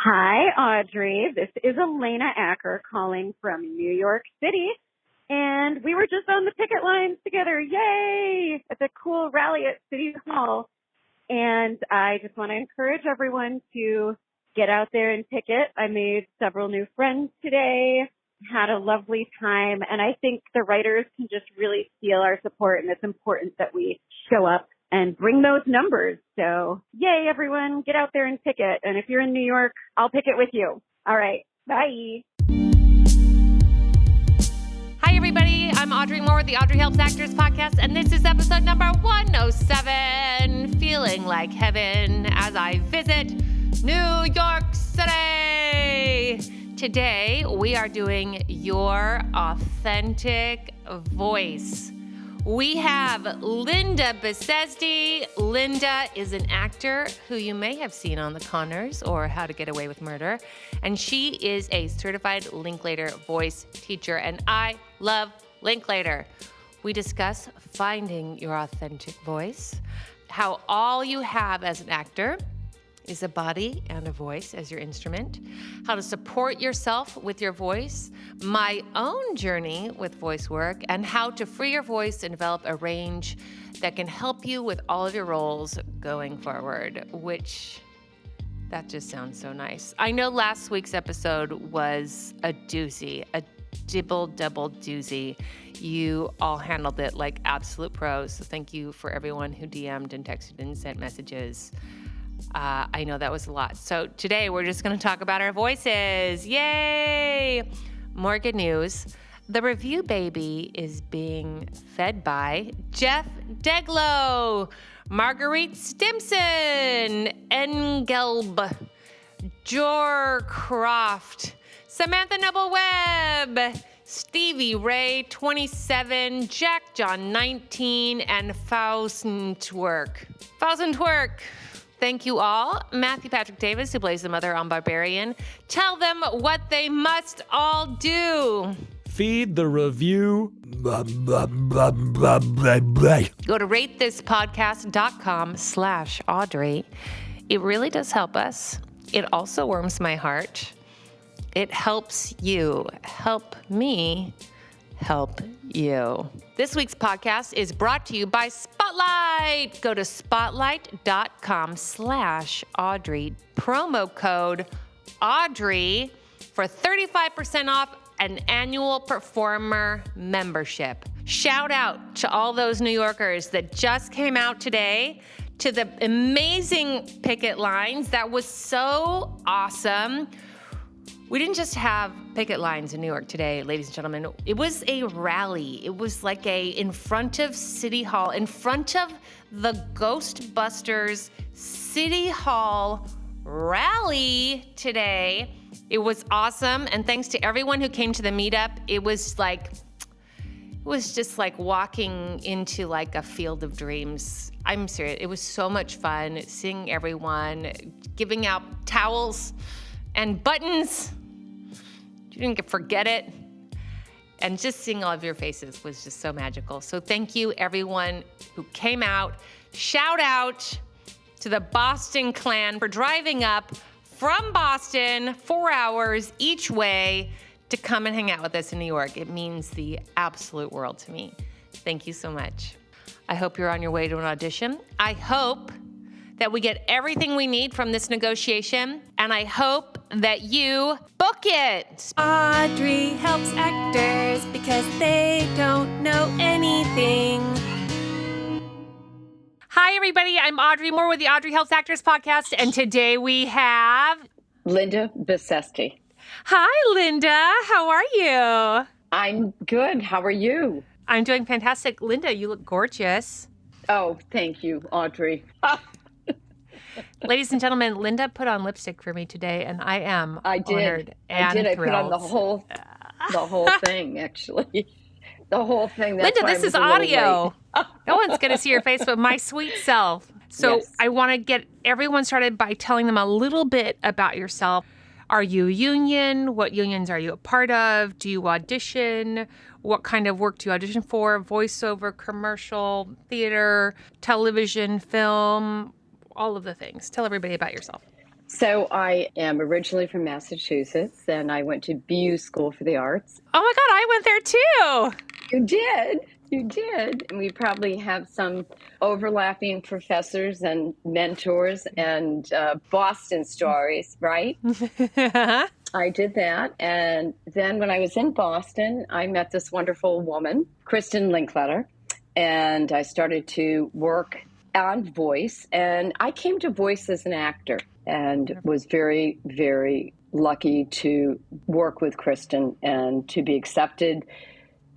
Hi, Audrey. This is Elena Acker calling from New York City. And we were just on the picket lines together. Yay! At the cool rally at City Hall. And I just want to encourage everyone to get out there and picket. I made several new friends today, had a lovely time. And I think the writers can just really feel our support. And it's important that we show up and bring those numbers. So yay, everyone, get out there and picket. And if you're in New York, I'll picket with you. All right. Bye. Hi, everybody. I'm Audrey Moore with the Audrey Helps Actors podcast, and this is episode number 107, Feeling Like Heaven as I visit New York City. Today, we are doing Your Authentic Voice. We have Linda Bisesti. Linda is an actor who you may have seen on The Conners or How to Get Away with Murder. And she is a certified Linklater voice teacher. And I love Linklater. We discuss finding your authentic voice, how all you have as an actor is a body and a voice as your instrument, how to support yourself with your voice, my own journey with voice work, and how to free your voice and develop a range that can help you with all of your roles going forward, which that just sounds so nice. I know last week's episode was a doozy, a double doozy. You all handled it like absolute pros, so thank you for everyone who DM'd and texted and sent messages. I know that was a lot. So today we're just going to talk about our voices. Yay! More good news. The review baby is being fed by Jeff Deglow, Marguerite Stimson, Engelb, Jor Croft, Samantha Noble-Webb, Stevie Ray 27, Jack John 19, and Faustentwerk. Thank you all. Matthew Patrick Davis, who plays the mother on Barbarian. Tell them what they must all do. Feed the review. Go to ratethispodcast.com/Audrey. It really does help us. It also warms my heart. It helps you. Help me help you. This week's podcast is brought to you by Spotlight. Go to spotlight.com/Audrey. Promo code Audrey for 35% off an annual performer membership. Shout out to all those New Yorkers that just came out today to the amazing picket lines. That was so awesome. We didn't just have picket lines in New York today, ladies and gentlemen. It was a rally. It was like in front of City Hall, in front of the Ghostbusters City Hall rally today. It was awesome. And thanks to everyone who came to the meetup. It was just like walking into like a field of dreams. I'm serious. It was so much fun seeing everyone, giving out towels and buttons. You didn't forget it. And just seeing all of your faces was just so magical. So thank you, everyone who came out. Shout out to the Boston clan for driving up from Boston 4 hours each way to come and hang out with us in New York. It means the absolute world to me. Thank you so much. I hope you're on your way to an audition. I hope that we get everything we need from this negotiation, and I hope that you book it. Audrey helps actors because they don't know anything. Hi, everybody. I'm Audrey Moore with the Audrey Helps Actors podcast, and today we have Linda Bisesti. Hi, Linda. How are you? I'm good. How are you? I'm doing fantastic. Linda, you look gorgeous. Oh, thank you, Audrey. Ladies and gentlemen, Linda put on lipstick for me today, and I am honored and I did. I thrilled. put on the whole thing, actually. The whole thing. That's Linda, this is audio. No one's going to see your face but my sweet self. So yes. I want to get everyone started by telling them a little bit about yourself. Are you a union? What unions are you a part of? Do you audition? What kind of work do you audition for? Voiceover, commercial, theater, television, film, all of the things. Tell everybody about yourself. So I am originally from Massachusetts, and I went to BU School for the Arts. Oh my God, I went there too. You did. You did. And we probably have some overlapping professors and mentors and Boston stories, right? I did that. And then when I was in Boston, I met this wonderful woman, Kristen Linkletter, and I started to work on voice. And I came to voice as an actor and was very, very lucky to work with Kristen and to be accepted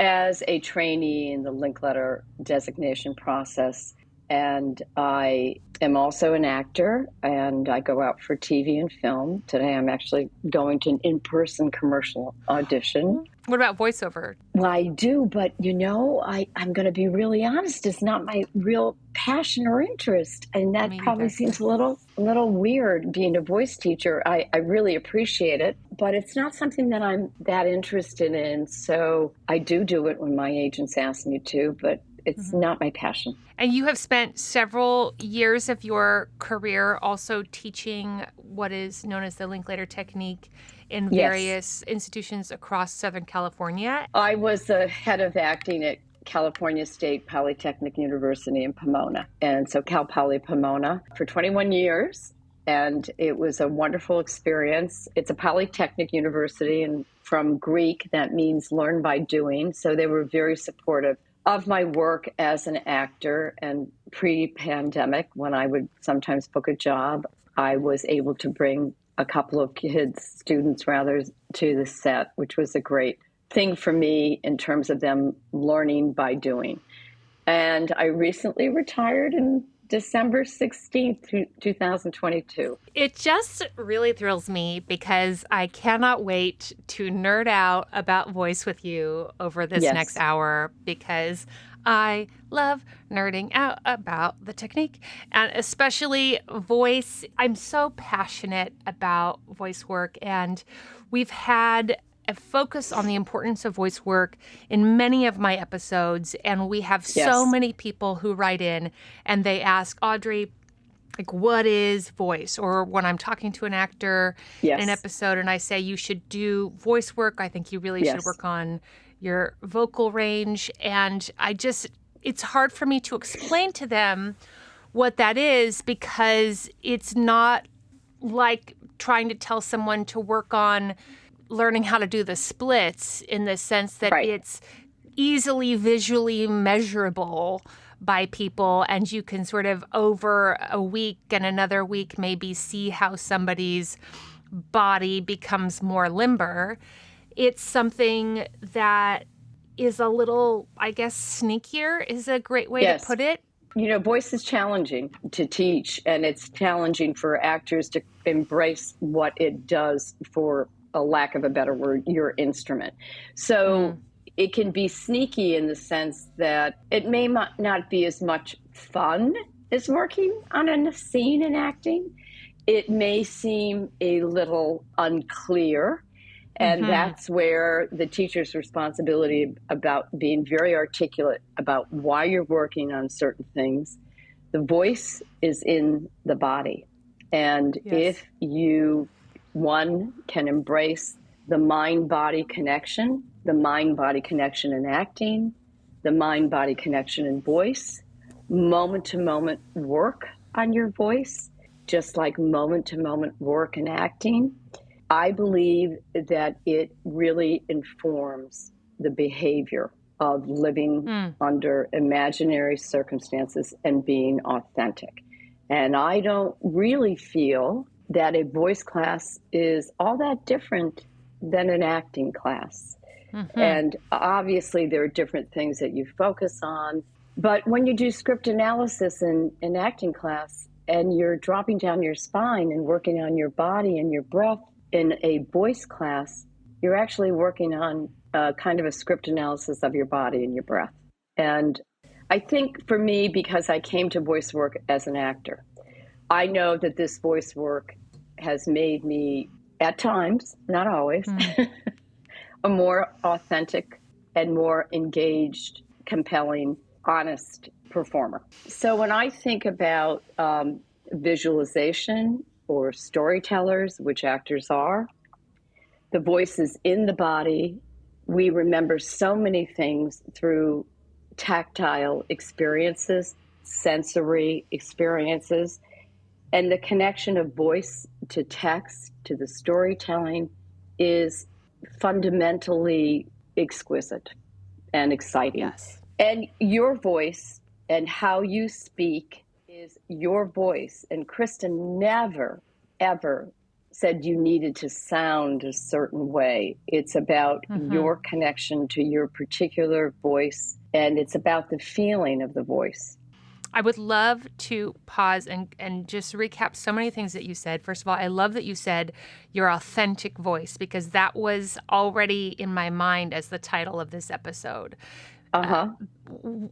as a trainee in the Linkletter designation process. And I am also an actor, and I go out for TV and film. Today I'm actually going to an in-person commercial audition. What about voiceover? Well, I do, but I'm going to be really honest. It's not my real passion or interest, and that probably seems a little weird being a voice teacher. I really appreciate it, but it's not something that I'm that interested in. So I do it when my agents ask me to, but it's not my passion. And you have spent several years of your career also teaching what is known as the Linkletter technique in various institutions across Southern California. I was the head of acting at California State Polytechnic University in Pomona. And so Cal Poly Pomona for 21 years. And it was a wonderful experience. It's a polytechnic university, and from Greek, that means learn by doing. So they were very supportive of my work as an actor. And pre-pandemic, when I would sometimes book a job, I was able to bring a couple of students rather, to the set, which was a great thing for me in terms of them learning by doing. And I recently retired in December 16th, 2022. It just really thrills me because I cannot wait to nerd out about voice with you over this next hour, because I love nerding out about the technique, and especially voice. I'm so passionate about voice work, and we've had a focus on the importance of voice work in many of my episodes. And we have so many people who write in and they ask, Audrey, like, what is voice? Or when I'm talking to an actor in an episode and I say, you should do voice work, I think you really should work on your vocal range. And it's hard for me to explain to them what that is, because it's not like trying to tell someone to work on learning how to do the splits, in the sense that it's easily visually measurable by people, and you can sort of over a week and another week maybe see how somebody's body becomes more limber. It's something that is a little, I guess, sneakier is a great way to put it. Voice is challenging to teach, and it's challenging for actors to embrace what it does, for a lack of a better word, your instrument. So it can be sneaky in the sense that it may not be as much fun as working on a scene and acting. It may seem a little unclear. And that's where the teacher's responsibility about being very articulate about why you're working on certain things. The voice is in the body. And if you, one, can embrace the mind-body connection in acting, the mind-body connection in voice, moment-to-moment work on your voice, just like moment-to-moment work in acting, I believe that it really informs the behavior of living under imaginary circumstances and being authentic. And I don't really feel that a voice class is all that different than an acting class. And obviously there are different things that you focus on. But when you do script analysis in acting class and you're dropping down your spine and working on your body and your breath, in a voice class, you're actually working on kind of a script analysis of your body and your breath. And I think for me, because I came to voice work as an actor, I know that this voice work has made me, at times, not always, a more authentic and more engaged, compelling, honest performer. So when I think about visualization or storytellers, which actors are. The voice is in the body. We remember so many things through tactile experiences, sensory experiences, and the connection of voice to text, to the storytelling, is fundamentally exquisite and exciting. Yes. And your voice and how you speak is your voice. And Kristen never, ever said you needed to sound a certain way. It's about your connection to your particular voice, and it's about the feeling of the voice. I would love to pause and just recap so many things that you said. First of all, I love that you said your authentic voice, because that was already in my mind as the title of this episode.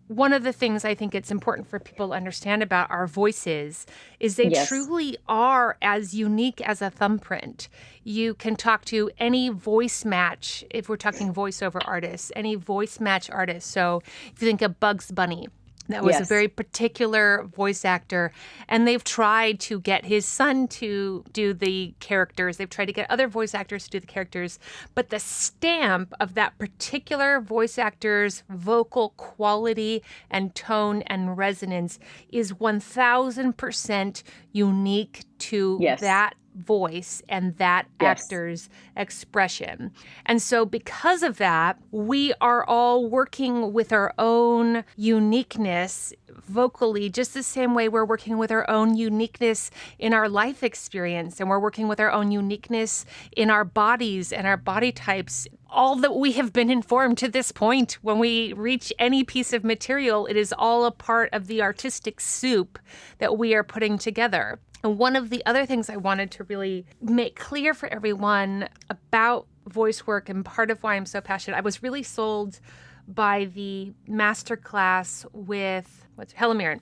One of the things I think it's important for people to understand about our voices is they truly are as unique as a thumbprint. You can talk to any voice match, if we're talking voiceover artists, any voice match artist. So if you think of Bugs Bunny, that was a very particular voice actor, and they've tried to get his son to do the characters. They've tried to get other voice actors to do the characters, but the stamp of that particular voice actor's vocal quality and tone and resonance is 1,000% unique to that voice and that actor's expression. And so because of that, we are all working with our own uniqueness vocally, just the same way we're working with our own uniqueness in our life experience, and we're working with our own uniqueness in our bodies and our body types. All that we have been informed to this point, when we reach any piece of material, it is all a part of the artistic soup that we are putting together. And one of the other things I wanted to really make clear for everyone about voice work, and part of why I'm so passionate, I was really sold by the masterclass with Helen Mirren.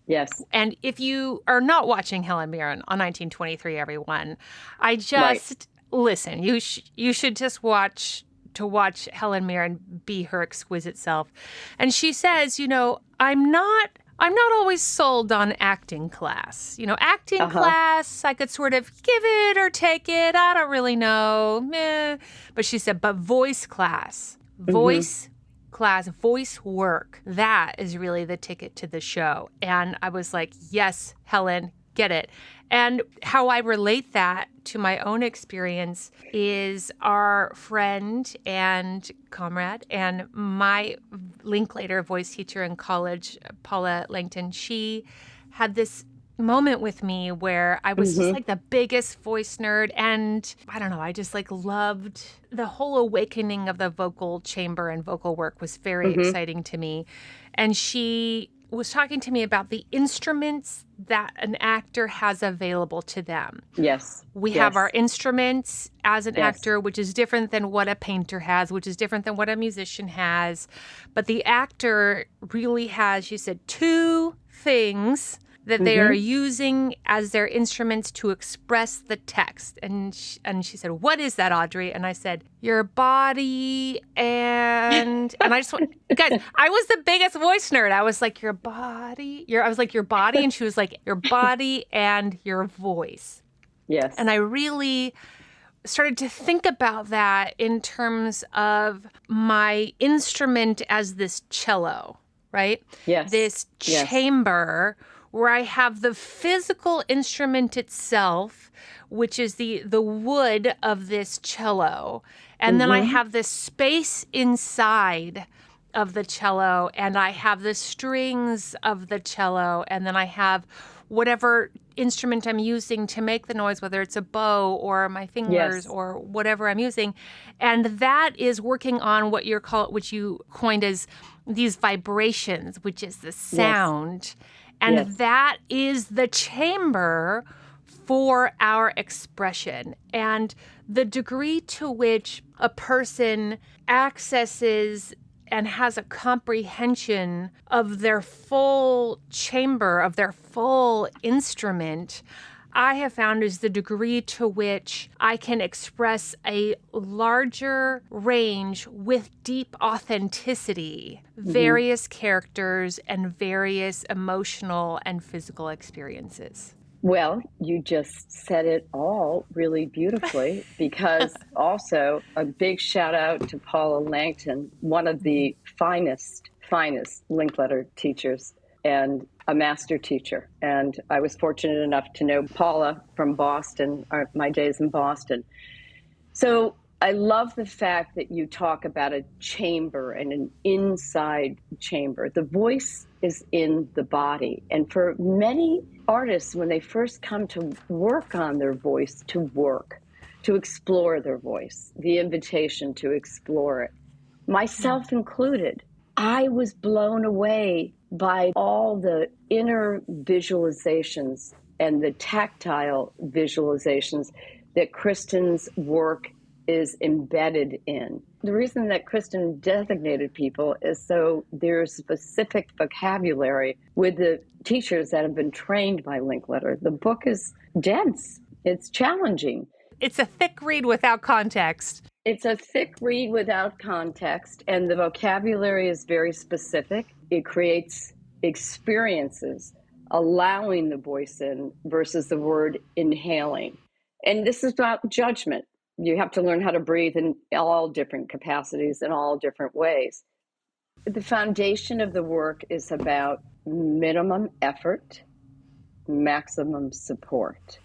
Yes. And if you are not watching Helen Mirren on 1923, everyone, I just listen. You should just watch Helen Mirren be her exquisite self. And she says, I'm not always sold on acting class. Acting class, I could sort of give it or take it. I don't really know. But she said, but voice class, voice work, that is really the ticket to the show. And I was like, yes, Helen, get it. And how I relate that to my own experience is our friend and comrade and my Linklater voice teacher in college, Paula Langton. She had this moment with me where I was just like the biggest voice nerd, and I don't know, I just loved the whole awakening of the vocal chamber, and vocal work was very exciting to me. And she was talking to me about the instruments that an actor has available to them. Yes. We have our instruments as an actor, which is different than what a painter has, which is different than what a musician has. But the actor really has, she said, two things that they are using as their instruments to express the text. And she said, what is that, Audrey? And I said, your body and I just went, guys, I was the biggest voice nerd. I was like, your body, your body. And she was like, your body and your voice. Yes. And I really started to think about that in terms of my instrument as this cello, right? Yes. This chamber where I have the physical instrument itself, which is the wood of this cello. And then I have this space inside of the cello, and I have the strings of the cello, and then I have whatever instrument I'm using to make the noise, whether it's a bow or my fingers or whatever I'm using. And that is working on which you coined as these vibrations, which is the sound. And that is the chamber for our expression. And the degree to which a person accesses and has a comprehension of their full chamber, of their full instrument, I have found is the degree to which I can express a larger range with deep authenticity, various characters and various emotional and physical experiences. Well, you just said it all really beautifully, because also a big shout out to Paula Langton, one of the finest Linkletter teachers and a master teacher. And I was fortunate enough to know Paula from Boston, my days in Boston. So I love the fact that you talk about a chamber and an inside chamber. The voice is in the body. And for many artists, when they first come to work on their voice, to explore their voice, the invitation to explore it, myself included, I was blown away by all the inner visualizations and the tactile visualizations that Kristen's work is embedded in. The reason that Kristen designated people is so there's specific vocabulary with the teachers that have been trained by Linkletter. The book is dense. It's challenging. It's a thick read without context. It's a thick read without context, and the vocabulary is very specific. It creates experiences, allowing the voice in versus the word inhaling. And this is about judgment. You have to learn how to breathe in all different capacities in all different ways. The foundation of the work is about minimum effort, maximum support.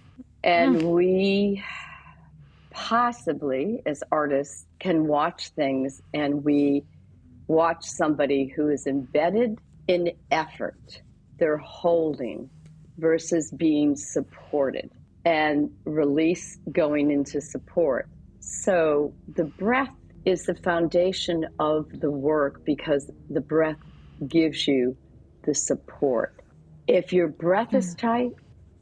And we possibly, as artists, can watch things, and we watch somebody who is embedded in effort. They're holding versus being supported, and release going into support. So the breath is the foundation of the work, because the breath gives you the support. If your breath is tight,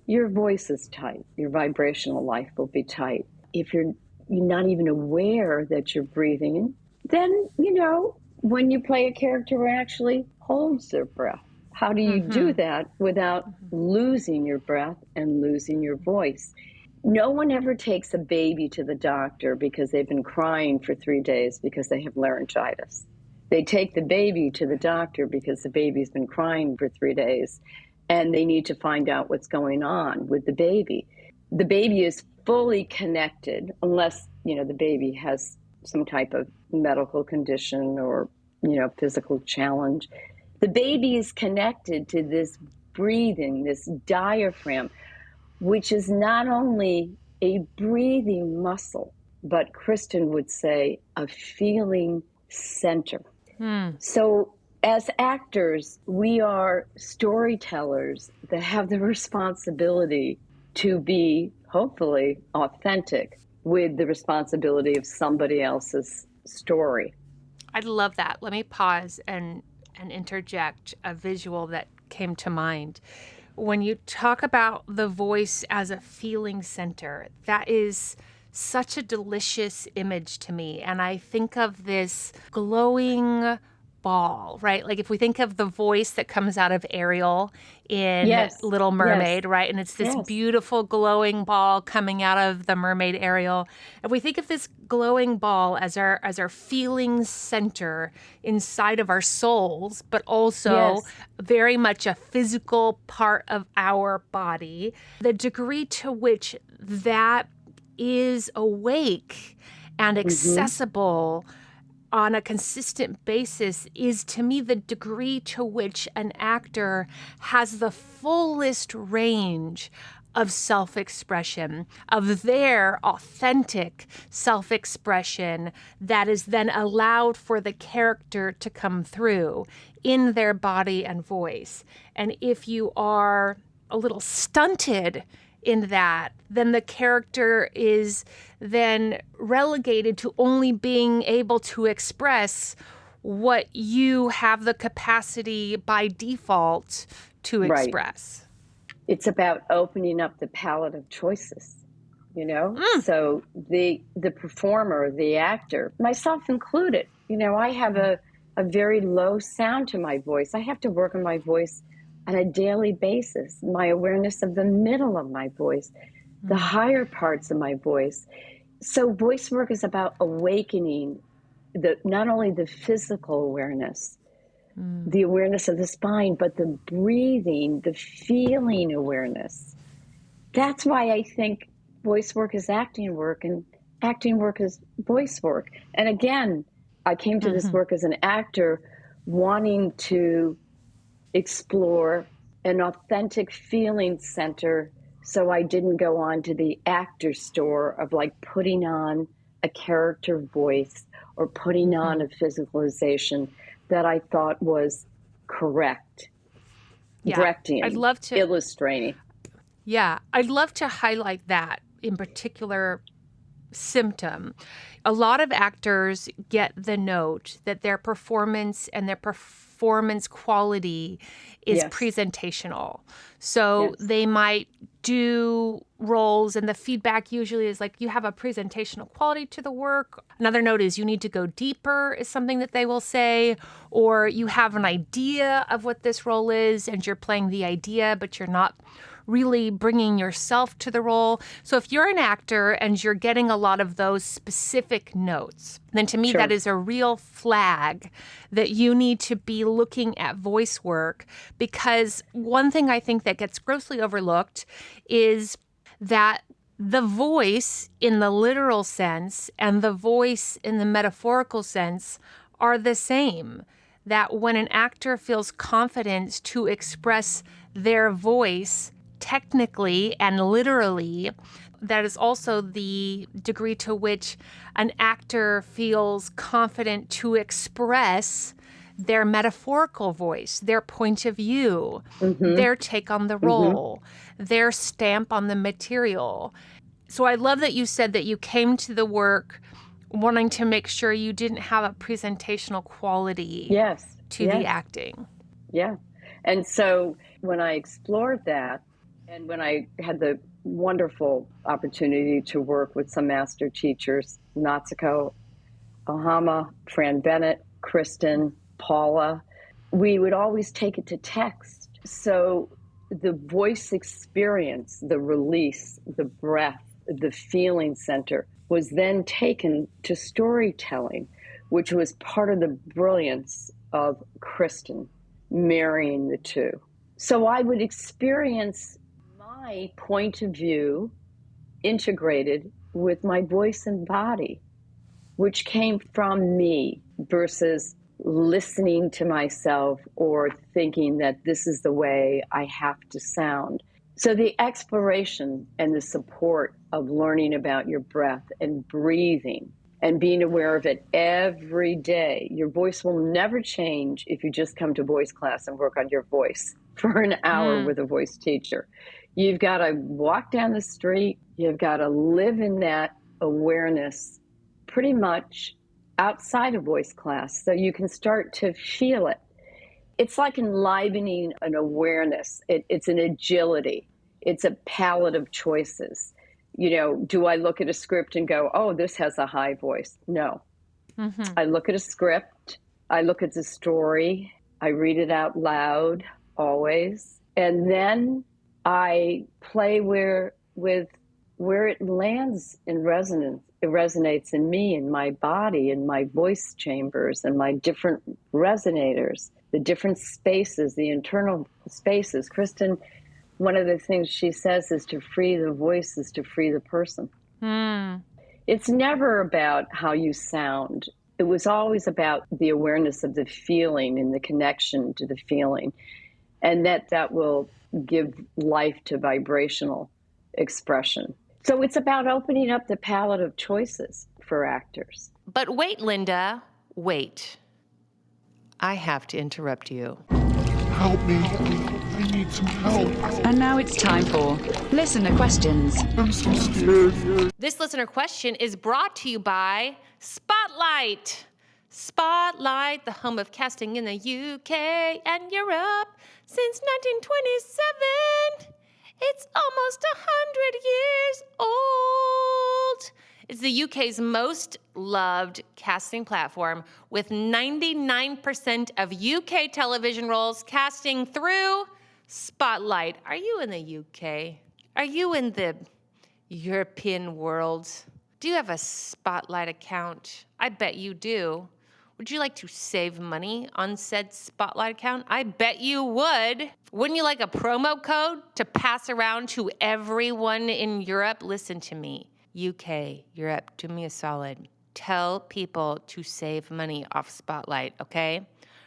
your voice is tight. Your vibrational life will be tight. If you're not even aware that you're breathing, then, when you play a character who actually holds their breath, how do you do that without losing your breath and losing your voice? No one ever takes a baby to the doctor because they've been crying for 3 days because they have laryngitis. They take the baby to the doctor because the baby's been crying for 3 days, and they need to find out what's going on with the baby. The baby is fully connected, unless, the baby has some type of medical condition or, physical challenge. The baby is connected to this breathing, this diaphragm, which is not only a breathing muscle, but Kristen would say a feeling center. So as actors, we are storytellers that have the responsibility to be, hopefully, authentic with the responsibility of somebody else's story. I love that. Let me pause and interject a visual that came to mind. When you talk about the voice as a feeling center, that is such a delicious image to me. And I think of this glowing ball, right? Like if we think of the voice that comes out of Ariel in Little Mermaid, right? And it's this beautiful glowing ball coming out of the mermaid Ariel. If we think of this glowing ball as our feeling center inside of our souls, but also very much a physical part of our body, the degree to which that is awake and accessible on a consistent basis is, to me, the degree to which an actor has the fullest range of self-expression, of their authentic self-expression that is then allowed for the character to come through in their body and voice. And if you are a little stunted in that, then the character is then relegated to only being able to express what you have the capacity by default to express. It's about opening up the palette of choices, So the performer, the actor, myself included, I have a very low sound to my voice. I have to work on my voice on a daily basis, my awareness of the middle of my voice, the higher parts of my voice. So voice work is about awakening not only the physical awareness, the awareness of the spine, but the breathing, the feeling awareness. that's why I think voice work is acting work and acting work is voice work. And again, I came to this work as an actor wanting to explore an authentic feeling center, so I didn't go on to the actor store of like putting on a character voice or putting on a physicalization that I thought was correct. Yeah, Brechtian, I'd love to illustrating. Yeah, I'd love to highlight that in particular symptom. A lot of actors get the note that their performance and their performance quality is Yes. presentational. So Yes. they might do roles and the feedback usually is like, you have a presentational quality to the work. Another note is you need to go deeper is something that they will say, or you have an idea of what this role is and you're playing the idea, but you're not really bringing yourself to the role. So if you're an actor and you're getting a lot of those specific notes, then to me Sure. that is a real flag that you need to be looking at voice work, because one thing I think that gets grossly overlooked is that the voice in the literal sense and the voice in the metaphorical sense are the same. That when an actor feels confident to express their voice technically and literally, that is also the degree to which an actor feels confident to express their metaphorical voice, their point of view, their take on the role, their stamp on the material. So I love that you said that you came to the work wanting to make sure you didn't have a presentational quality to the acting. Yeah. And so when I explored that, and when I had the wonderful opportunity to work with some master teachers, Natsuko Ohama, Fran Bennett, Kristen, Paula, we would always take it to text. So the voice experience, the release, the breath, the feeling center was then taken to storytelling, which was part of the brilliance of Kristen marrying the two. So I would experience my point of view integrated with my voice and body, which came from me versus listening to myself or thinking that this is the way I have to sound. So the exploration and the support of learning about your breath and breathing and being aware of it every day. Your voice will never change if you just come to voice class and work on your voice for an hour with a voice teacher. You've got to walk down the street. You've got to live in that awareness pretty much outside of voice class so you can start to feel it. It's like enlivening an awareness. It's an agility. It's a palette of choices. You know, do I look at a script and go, oh, this has a high voice? No. I look at a script. I look at the story. I read it out loud always. And then I play where it lands in resonance. It resonates in me, in my body, in my voice chambers, and my different resonators, the different spaces, the internal spaces. Kristen, one of the things she says is to free the voice is to free the person. It's never about how you sound. It was always about the awareness of the feeling and the connection to the feeling. And that will give life to vibrational expression. So it's about opening up the palette of choices for actors. But wait, Linda, wait. I have to interrupt you. Help me. I need some help. And now it's time for listener questions. I'm so scared. This listener question is brought to you by Spotlight. Spotlight, the home of casting in the UK and Europe since 1927. It's almost 100 years old. It's the UK's most loved casting platform, with 99% of UK television roles casting through Spotlight. Are you in the UK? Are you in the European world? Do you have a Spotlight account? I bet you do. Would you like to save money on said Spotlight account? I bet you would. Wouldn't you like a promo code to pass around to everyone in Europe? Listen to me. UK, Europe, do me a solid. Tell people to save money off Spotlight, okay?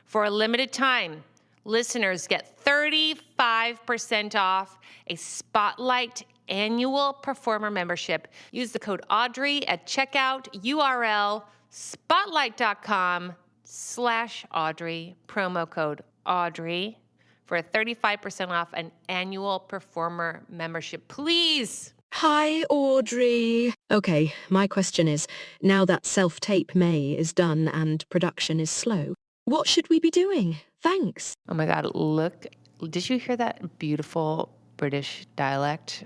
For a limited time, listeners get 35% off a Spotlight annual performer membership. Use the code Audrey at checkout, URL spotlight.com/Audrey, promo code Audrey for a 35% off an annual performer membership. Please. Hi, Audrey. Okay, my question is, now that Self-Tape May is done and production is slow, what should we be doing? Thanks. Oh my God, look. Did you hear that beautiful British dialect?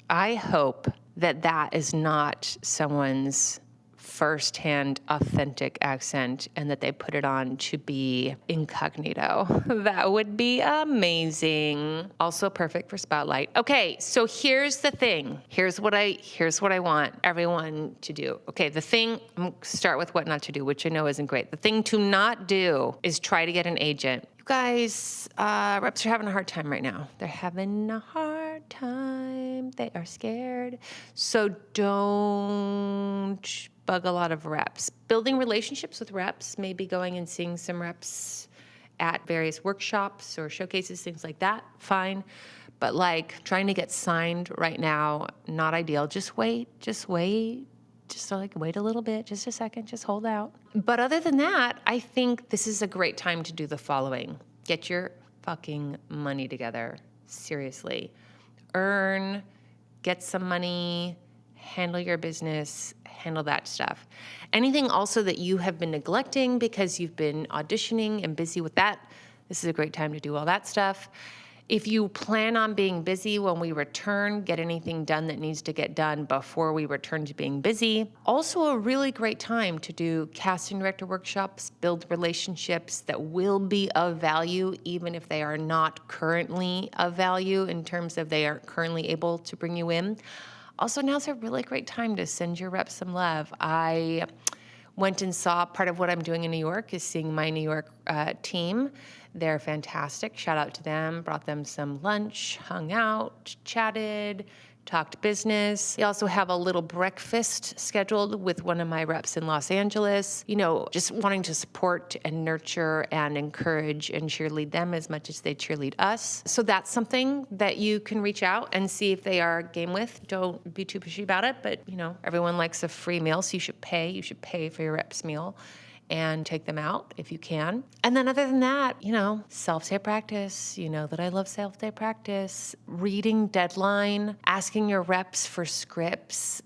I hope that that is not someone's firsthand authentic accent and that they put it on to be incognito. That would be amazing. Also perfect for Spotlight. Okay, so here's the thing. Here's what I want everyone to do. Okay, the thing, I'm going to start with what not to do, which I know isn't great. The thing to not do is try to get an agent. You guys, reps are having a hard time right now. They're having a hard time. They are scared. So don't bug a lot of reps. Building relationships with reps, maybe going and seeing some reps at various workshops or showcases, things like that, fine. But like trying to get signed right now, not ideal. Just wait. Just wait a little bit, just a second, just hold out. But other than that, I think this is a great time to do the following. Get your fucking money together. Seriously. Earn, get some money, handle your business, handle that stuff. Anything also that you have been neglecting because you've been auditioning and busy with that, this is a great time to do all that stuff. If you plan on being busy when we return, get anything done that needs to get done before we return to being busy. Also a really great time to do casting director workshops, build relationships that will be of value, even if they are not currently of value in terms of they aren't currently able to bring you in. Also, now's a really great time to send your reps some love. I went and saw part of what I'm doing in New York is seeing my New York team. They're fantastic. Shout out to them. Brought them some lunch, hung out, chatted, talked business. We also have a little breakfast scheduled with one of my reps in Los Angeles. You know, just wanting to support and nurture and encourage and cheerlead them as much as they cheerlead us. So that's something that you can reach out and see if they are game with. Don't be too pushy about it, but you know, everyone likes a free meal, so you should pay. You should pay for your rep's meal and take them out if you can. And then other than that, you know, self-tape practice. You know that I love self-tape practice. Reading deadline, asking your reps for scripts,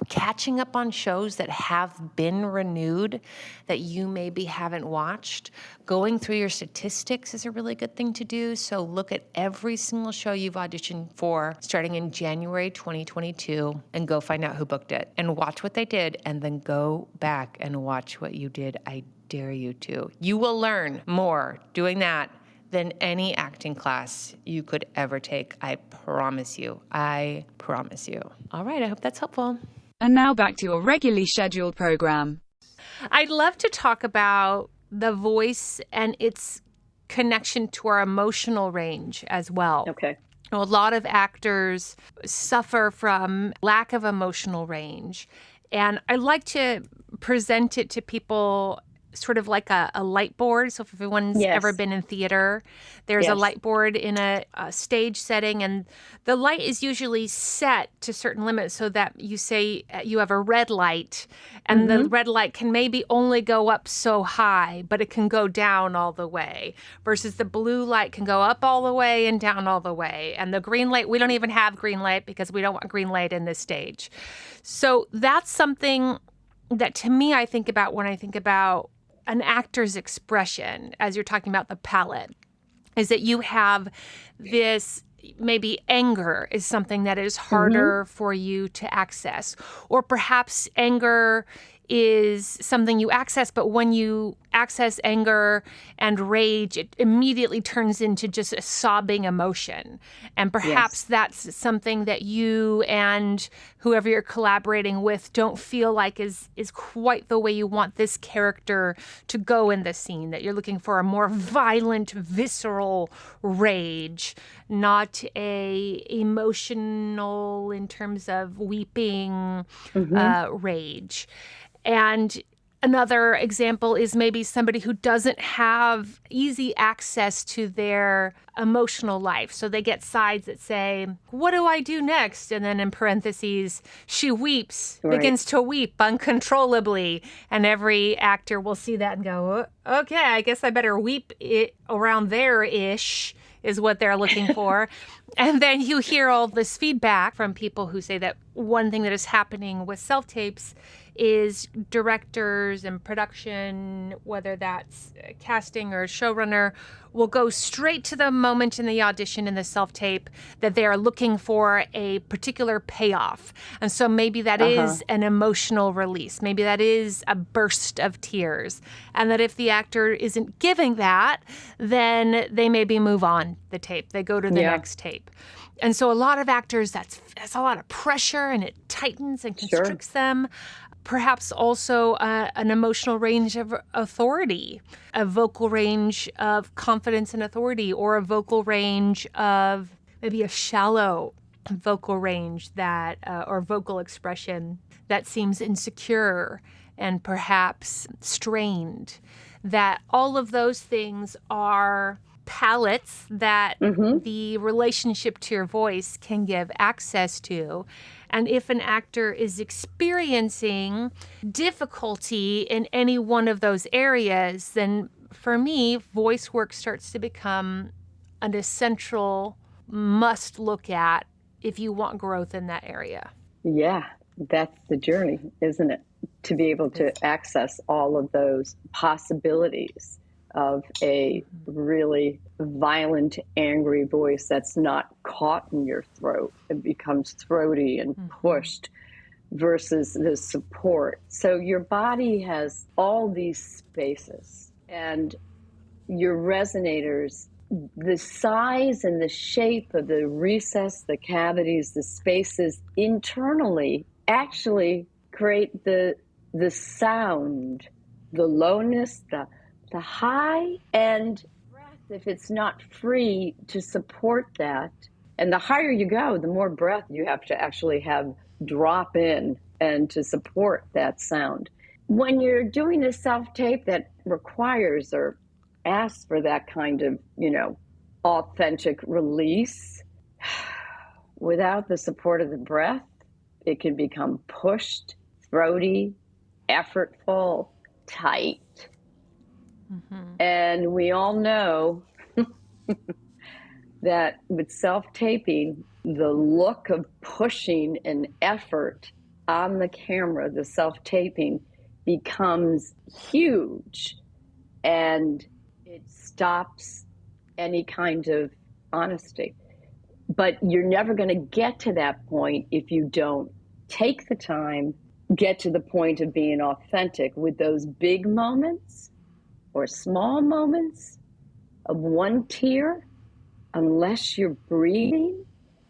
catching up on shows that have been renewed that you maybe haven't watched. Going through your statistics is a really good thing to do. So look at every single show you've auditioned for starting in January 2022 and go find out who booked it and watch what they did and then go back and watch what you did. I dare you to. You will learn more doing that than any acting class you could ever take. I promise you. I promise you. All right, I hope that's helpful. And now back to your regularly scheduled program. I'd love to talk about the voice and its connection to our emotional range as well. Okay. A lot of actors suffer from lack of emotional range. And I like to present it to people sort of like a light board. So if everyone's ever been in theater, there's a light board in a stage setting, and the light is usually set to certain limits so that you say you have a red light, and the red light can maybe only go up so high, but it can go down all the way, versus the blue light can go up all the way and down all the way. And the green light, we don't even have green light because we don't want green light in this stage. So that's something that to me I think about when I think about an actor's expression, as you're talking about the palette, is that you have this, maybe anger is something that is harder for you to access, or perhaps anger is something you access, but when you access anger and rage, it immediately turns into just a sobbing emotion. And perhaps that's something that you and whoever you're collaborating with don't feel like is quite the way you want this character to go in the scene, that you're looking for a more violent, visceral rage, not a emotional in terms of weeping rage. And another example is maybe somebody who doesn't have easy access to their emotional life. So they get sides that say, what do I do next? And then in parentheses, she weeps, begins to weep uncontrollably. And every actor will see that and go, okay, I guess I better weep it around there-ish is what they're looking for. And then you hear all this feedback from people who say that one thing that is happening with self-tapes is directors and production, whether that's casting or showrunner, will go straight to the moment in the audition in the self-tape that they are looking for a particular payoff. And so maybe that is an emotional release. Maybe that is a burst of tears. And that if the actor isn't giving that, then they maybe move on the tape. They go to the next tape. And so a lot of actors, that's a lot of pressure, and it tightens and constricts them. Perhaps also an emotional range of authority, a vocal range of confidence and authority, or a vocal range of maybe a shallow vocal range that, or vocal expression that seems insecure and perhaps strained. That all of those things are palettes that the relationship to your voice can give access to. And if an actor is experiencing difficulty in any one of those areas, then for me, voice work starts to become an essential must look at if you want growth in that area. Yeah, that's the journey, isn't it? To be able to access all of those possibilities of a really violent, angry voice that's not caught in your throat. It becomes throaty and pushed versus the support. So your body has all these spaces, and your resonators, the size and the shape of the recess, the cavities, the spaces internally actually create the sound, the lowness, the high, and breath, if it's not free to support that. And the higher you go, the more breath you have to actually have drop in and to support that sound. When you're doing a self-tape that requires or asks for that kind of, authentic release, without the support of the breath, it can become pushed, throaty, effortful, tight. And we all know that with self-taping, the look of pushing and effort on the camera, the self-taping, becomes huge, and it stops any kind of honesty. But you're never going to get to that point if you don't take the time, get to the point of being authentic with those big moments or small moments of one tear, unless you're breathing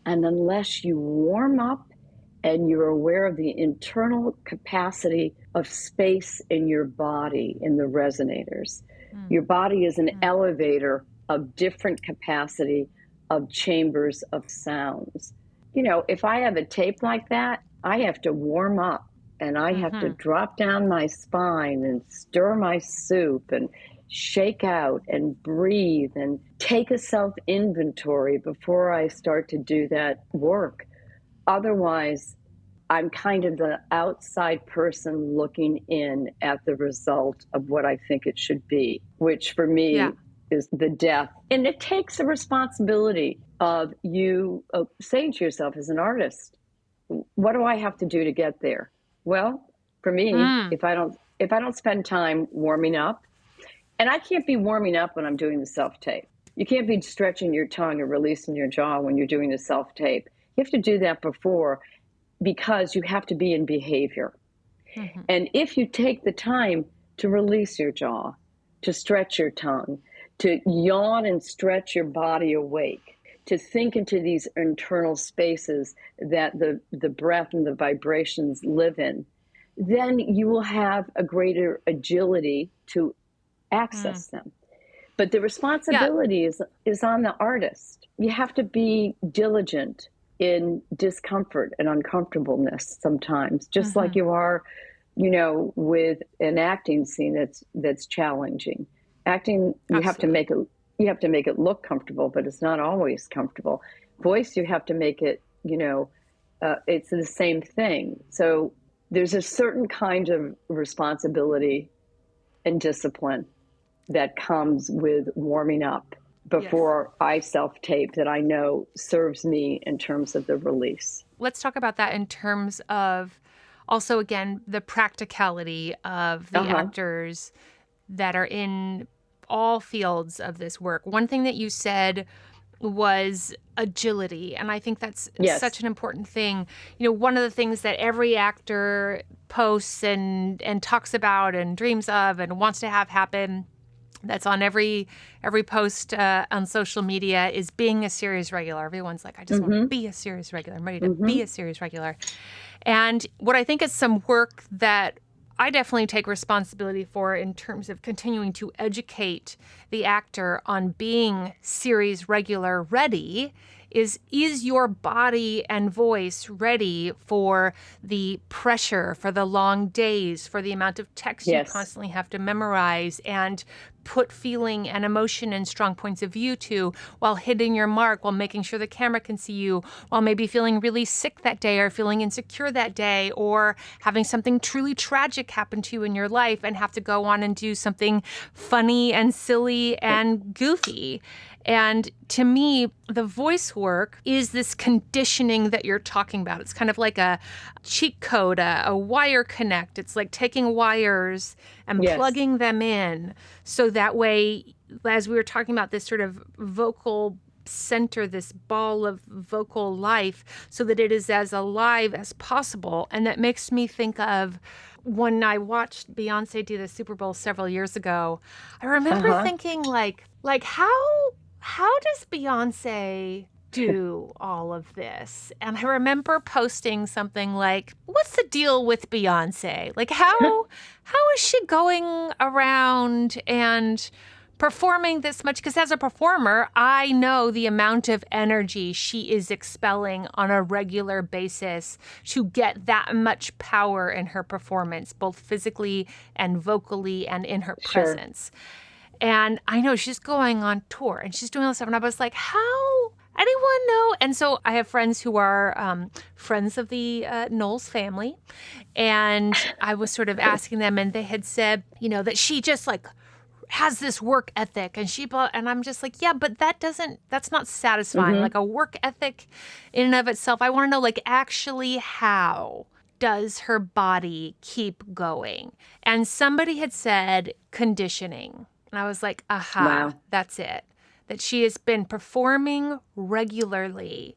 and unless you warm up and you're aware of the internal capacity of space in your body, in the resonators. Your body is an elevator of different capacity of chambers of sounds. If I have a tape like that, I have to warm up. And I have to drop down my spine and stir my soup and shake out and breathe and take a self-inventory before I start to do that work. Otherwise, I'm kind of the outside person looking in at the result of what I think it should be, which for me is the death. And it takes a responsibility of you saying to yourself as an artist, what do I have to do to get there? Well, for me, if I don't spend time warming up, and I can't be warming up when I'm doing the self-tape. You can't be stretching your tongue or releasing your jaw when you're doing the self-tape. You have to do that before, because you have to be in behavior. And if you take the time to release your jaw, to stretch your tongue, to yawn and stretch your body awake, to think into these internal spaces that the breath and the vibrations live in, then you will have a greater agility to access them. But the responsibility is on the artist. You have to be diligent in discomfort and uncomfortableness sometimes, just like you are, you know, with an acting scene that's challenging. Acting, you have to make it look comfortable, but it's not always comfortable. Voice, you have to make it, you know, it's the same thing. So there's a certain kind of responsibility and discipline that comes with warming up before I self-tape that I know serves me in terms of the release. Let's talk about that in terms of also, again, the practicality of the actors that are in all fields of this work. One thing that you said was agility, and I think that's such an important thing. You know, one of the things that every actor posts and talks about and dreams of and wants to have happen, that's on every post on social media, is being a series regular. Everyone's like, I just want to be a series regular. I'm ready to be a series regular. And what I think is some work that I definitely take responsibility for in terms of continuing to educate the actor on being series regular ready is your body and voice ready for the pressure, for the long days, for the amount of text you constantly have to memorize and put feeling and emotion and strong points of view to, while hitting your mark, while making sure the camera can see you, while maybe feeling really sick that day or feeling insecure that day or having something truly tragic happen to you in your life and have to go on and do something funny and silly and goofy. And to me, the voice work is this conditioning that you're talking about. It's kind of like a cheat code, a wire connect. It's like taking wires and plugging them in. So that way, as we were talking about this sort of vocal center, this ball of vocal life, so that it is as alive as possible. And that makes me think of when I watched Beyonce do the Super Bowl several years ago. I remember thinking like how does Beyonce do all of this? And I remember posting something like, what's the deal with Beyonce? Like, how is she going around and performing this much? Because as a performer, I know the amount of energy she is expelling on a regular basis to get that much power in her performance, both physically and vocally and in her presence. And I know she's going on tour and she's doing all this stuff. And I was like, how? Anyone know? And so I have friends who are friends of the Knowles family. And I was sort of asking them, and they had said, you know, that she just like has this work ethic and I'm just like, yeah, but that's not satisfying. Like a work ethic in and of itself. I want to know, like, actually how does her body keep going? And somebody had said conditioning. And I was like, that's it. That she has been performing regularly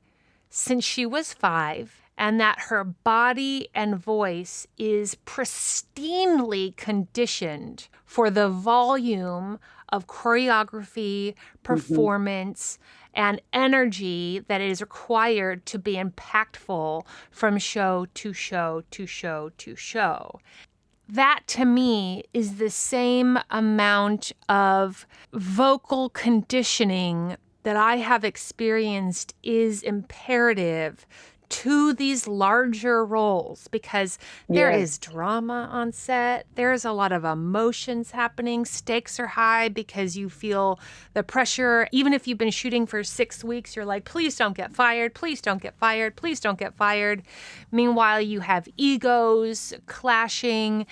since she was 5, and that her body and voice is pristinely conditioned for the volume of choreography, performance, and energy that is required to be impactful from show to show to show to show. That, to me, is the same amount of vocal conditioning that I have experienced is imperative to these larger roles, because there is drama on set. There's a lot of emotions happening. Stakes are high because you feel the pressure. Even if you've been shooting for 6 weeks, you're like, please don't get fired. Please don't get fired. Please don't get fired. Meanwhile, you have egos clashing.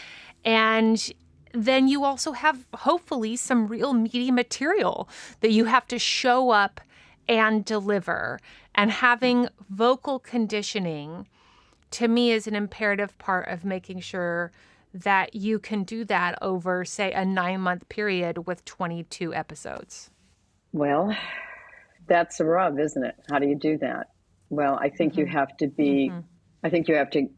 And then you also have, hopefully, some real meaty material that you have to show up and deliver. And having vocal conditioning, to me, is an imperative part of making sure that you can do that over, say, a 9-month period with 22 episodes. Well, that's a rub, isn't it? How do you do that? Well, I think you have to be, I think you have to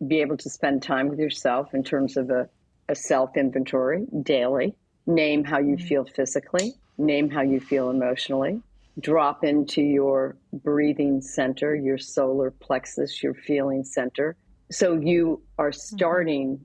be able to spend time with yourself in terms of a self-inventory daily. Name how you feel physically. Name how you feel emotionally. Drop into your breathing center, your solar plexus, your feeling center. So you are starting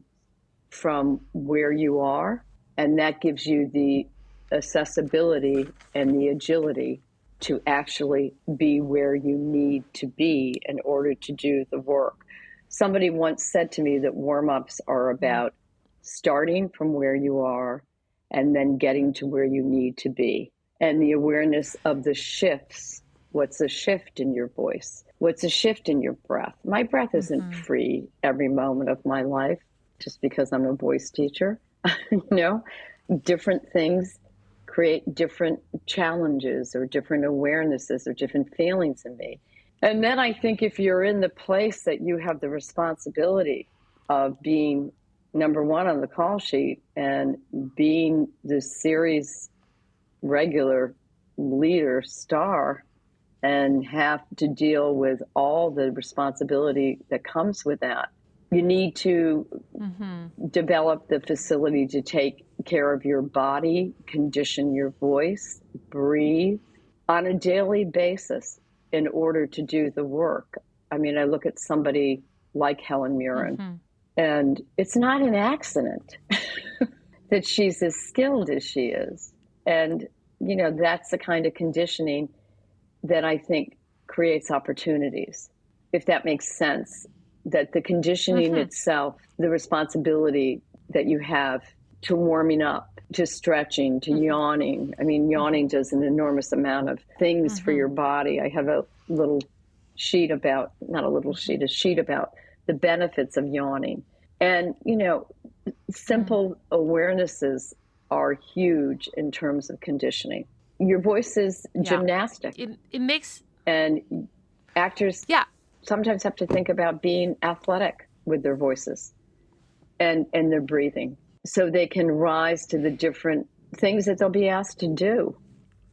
from where you are, and that gives you the accessibility and the agility to actually be where you need to be in order to do the work. Somebody once said to me that warm-ups are about starting from where you are and then getting to where you need to be. And the awareness of the shifts. What's a shift in your voice? What's a shift in your breath? My breath isn't free every moment of my life just because I'm a voice teacher. You know, different things create different challenges or different awarenesses or different feelings in me. And then I think if you're in the place that you have the responsibility of being number one on the call sheet and being the series regular leader star and have to deal with all the responsibility that comes with that, you need to develop the facility to take care of your body, condition your voice, breathe on a daily basis in order to do the work. I mean, I look at somebody like Helen Mirren, and it's not an accident that she's as skilled as she is. And, you know, that's the kind of conditioning that I think creates opportunities, if that makes sense. That the conditioning itself, the responsibility that you have to warming up, to stretching, to yawning. I mean, yawning does an enormous amount of things for your body. I have a little sheet about, not a little sheet, a sheet about the benefits of yawning. And, you know, simple awarenesses are huge in terms of conditioning. Your voice is gymnastic. It makes... And actors sometimes have to think about being athletic with their voices and their breathing so they can rise to the different things that they'll be asked to do.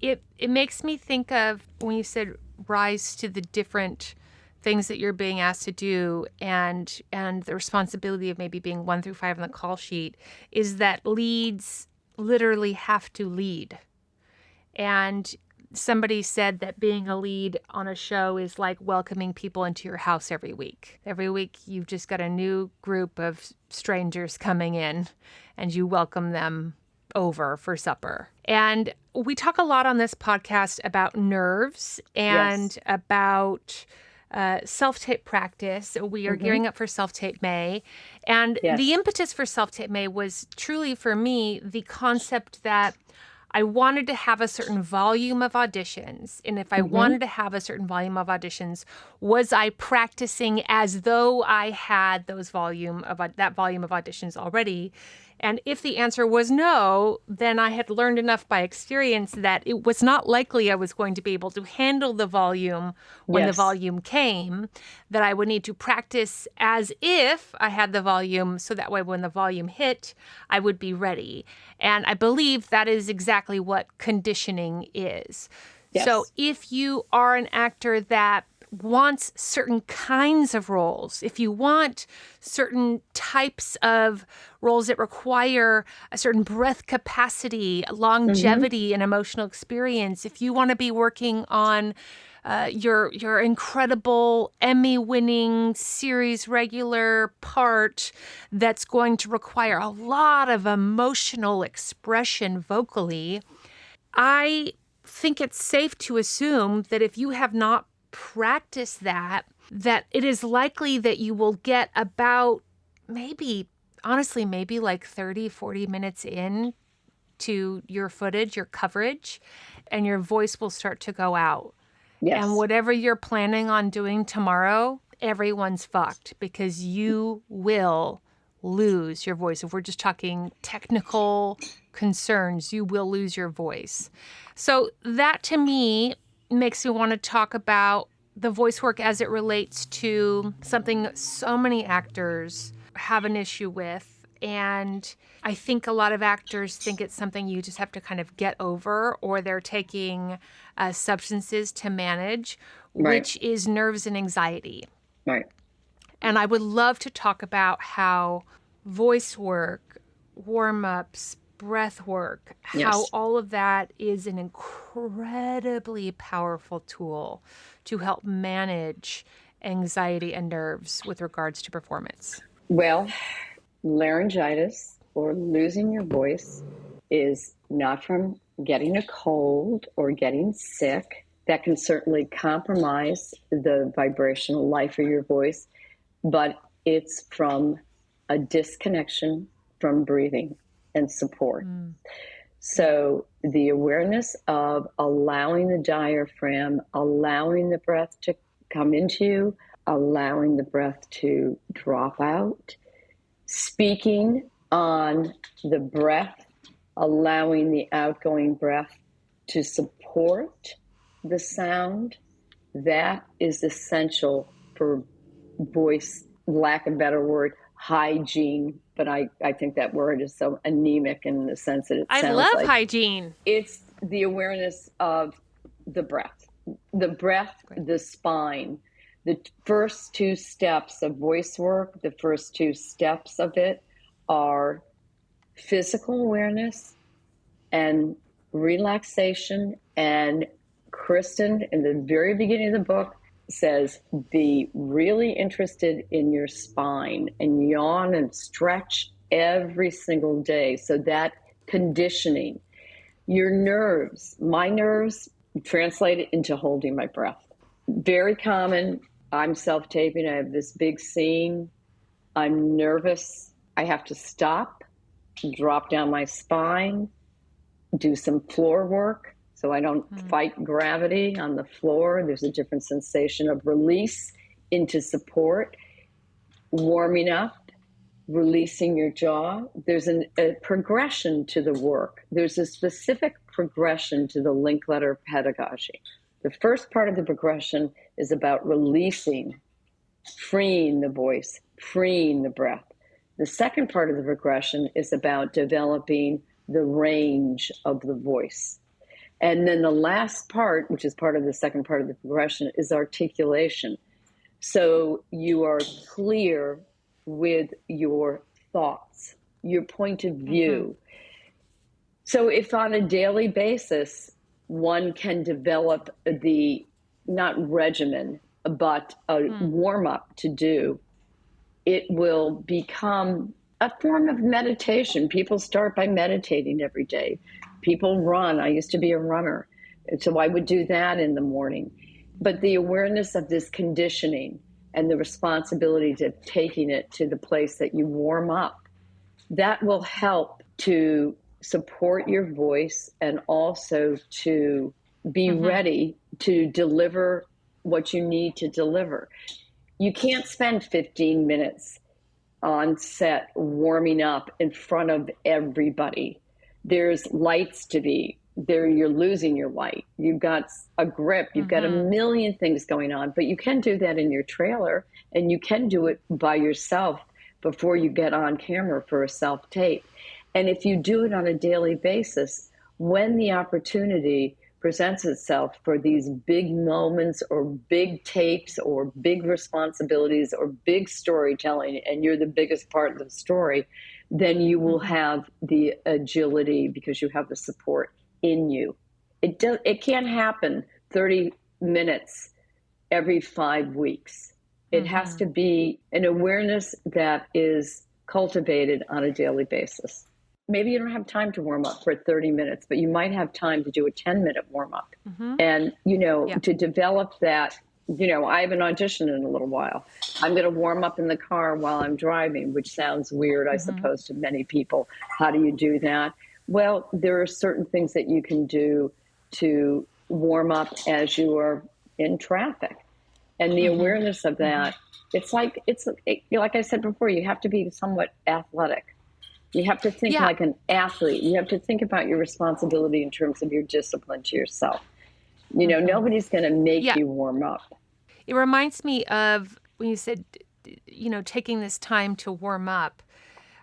It makes me think of when you said rise to the different things that you're being asked to do and the responsibility of maybe being 1 through 5 on the call sheet is that leads literally have to lead. And somebody said that being a lead on a show is like welcoming people into your house every week. Every week you've just got a new group of strangers coming in and you welcome them over for supper. And we talk a lot on this podcast about nerves and about self-tape practice. We are gearing up for Self-Tape May. And the impetus for Self-Tape May was truly for me the concept that I wanted to have a certain volume of auditions. And if I wanted to have a certain volume of auditions, was I practicing as though I had that volume of auditions already? And if the answer was no, then I had learned enough by experience that it was not likely I was going to be able to handle the volume when the volume came, that I would need to practice as if I had the volume so that way when the volume hit, I would be ready. And I believe that is exactly what conditioning is. Yes. So if you are an actor that wants certain kinds of roles, if you want certain types of roles that require a certain breath capacity, longevity, and emotional experience, if you want to be working on your incredible Emmy-winning series regular part that's going to require a lot of emotional expression vocally, I think it's safe to assume that if you have not practice that it is likely that you will get about maybe like 30, 40 minutes in to your footage, your coverage, and your voice will start to go out. Yes. And whatever you're planning on doing tomorrow, everyone's fucked because you will lose your voice. If we're just talking technical concerns, you will lose your voice. So that to me makes me want to talk about the voice work as it relates to something so many actors have an issue with. And I think a lot of actors think it's something you just have to kind of get over, or they're taking substances to manage, which is nerves and anxiety. Right. And I would love to talk about how voice work, warm-ups, breath work, how all of that is an incredibly powerful tool to help manage anxiety and nerves with regards to performance. Well, laryngitis or losing your voice is not from getting a cold or getting sick. That can certainly compromise the vibrational life of your voice, but it's from a disconnection from breathing and support. So the awareness of allowing the diaphragm, allowing the breath to come into you, allowing the breath to drop out, speaking on the breath, allowing the outgoing breath to support the sound, that is essential for voice, lack of a better word, hygiene. But I think that word is so anemic in the sense that it sounds like. I love hygiene. It's the awareness of the breath, the spine. The first two steps of voice work, the first two steps of it are physical awareness and relaxation. And Kristen, in the very beginning of the book, says, be really interested in your spine and yawn and stretch every single day. So that conditioning, your nerves, my nerves translate it into holding my breath. Very common. I'm self-taping. I have this big scene. I'm nervous. I have to stop, drop down my spine, do some floor work so I don't fight gravity on the floor. There's a different sensation of release into support, warming up, releasing your jaw. There's a progression to the work. There's a specific progression to the Linkletter pedagogy. The first part of the progression is about releasing, freeing the voice, freeing the breath. The second part of the progression is about developing the range of the voice. And then the last part, which is part of the second part of the progression, is articulation. So you are clear with your thoughts, your point of view. So if on a daily basis, one can develop the, not regimen, but a warm-up to do, it will become a form of meditation. People start by meditating every day. People run. I used to be a runner, so I would do that in the morning. But the awareness of this conditioning and the responsibility to taking it to the place that you warm up, that will help to support your voice and also to be ready to deliver what you need to deliver. You can't spend 15 minutes on set warming up in front of everybody. There's lights to be there. You're losing your light. You've got a grip. You've got a million things going on, but you can do that in your trailer, and you can do it by yourself before you get on camera for a self-tape. And if you do it on a daily basis, when the opportunity presents itself for these big moments or big tapes or big responsibilities or big storytelling, and you're the biggest part of the story, then you will have the agility because you have the support in you. It can't happen 30 minutes every 5 weeks. It has to be an awareness that is cultivated on a daily basis. Maybe you don't have time to warm up for 30 minutes, but you might have time to do a 10-minute warm up. And, to develop that, I have an audition in a little while. I'm going to warm up in the car while I'm driving, which sounds weird, I suppose, to many people. How do you do that? Well, there are certain things that you can do to warm up as you are in traffic. And the awareness of that, it's like I said before, you have to be somewhat athletic. You have to think like an athlete. You have to think about your responsibility in terms of your discipline to yourself. Nobody's going to make you warm up. It reminds me of when you said, taking this time to warm up.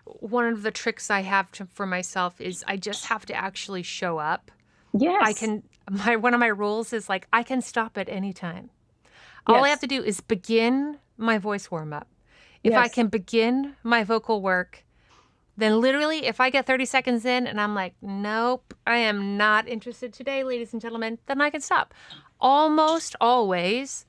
One of the tricks I have for myself is I just have to actually show up. Yes. One of my rules is I can stop at any time. All I have to do is begin my voice warm up. If I can begin my vocal work, then literally if I get 30 seconds in and I'm like, nope, I am not interested today, ladies and gentlemen, then I can stop. Almost always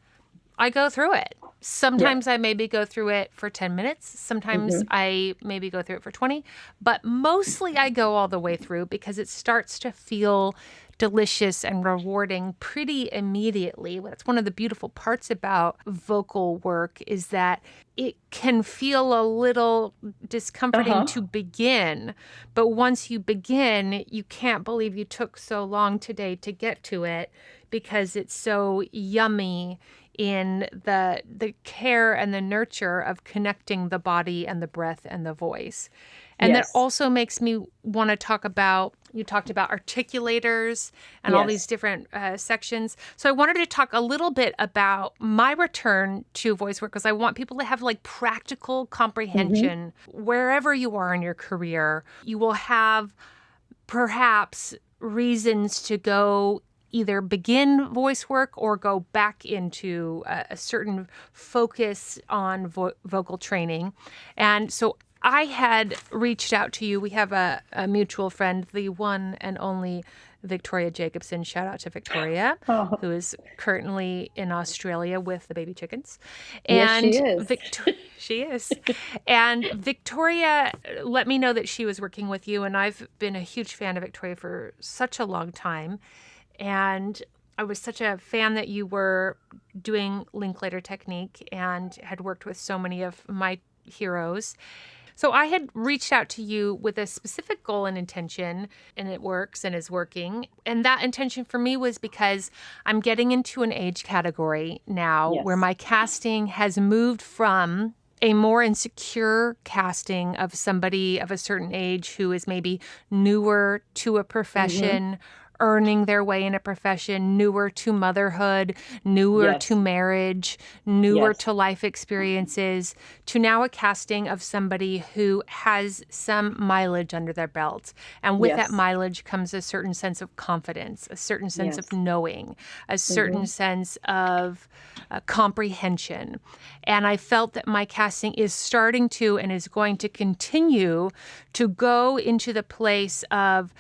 I go through it. Sometimes I maybe go through it for 10 minutes. Sometimes I maybe go through it for 20, but mostly I go all the way through because it starts to feel delicious and rewarding pretty immediately. That's one of the beautiful parts about vocal work is that it can feel a little discomforting to begin, but once you begin, you can't believe you took so long today to get to it because it's so yummy in the care and the nurture of connecting the body and the breath and the voice. And that also makes me want to talk about, you talked about articulators and all these different sections. So I wanted to talk a little bit about my return to voice work because I want people to have like practical comprehension wherever you are in your career. You will have perhaps reasons to go either begin voice work or go back into a certain focus on vocal training. And so I had reached out to you. We have a mutual friend, the one and only Victoria Jacobson. Shout out to Victoria, who is currently in Australia with the baby chickens. And yes, she is. She is. And Victoria let me know that she was working with you. And I've been a huge fan of Victoria for such a long time. And I was such a fan that you were doing Linklater technique and had worked with so many of my heroes. So I had reached out to you with a specific goal and intention, and it works and is working. And that intention for me was because I'm getting into an age category now where my casting has moved from a more insecure casting of somebody of a certain age who is maybe newer to a profession, earning their way in a profession, newer to motherhood, newer to marriage, newer to life experiences, to now a casting of somebody who has some mileage under their belt. And with that mileage comes a certain sense of confidence, a certain sense of knowing, a certain sense of comprehension. And I felt that my casting is starting to and is going to continue to go into the place of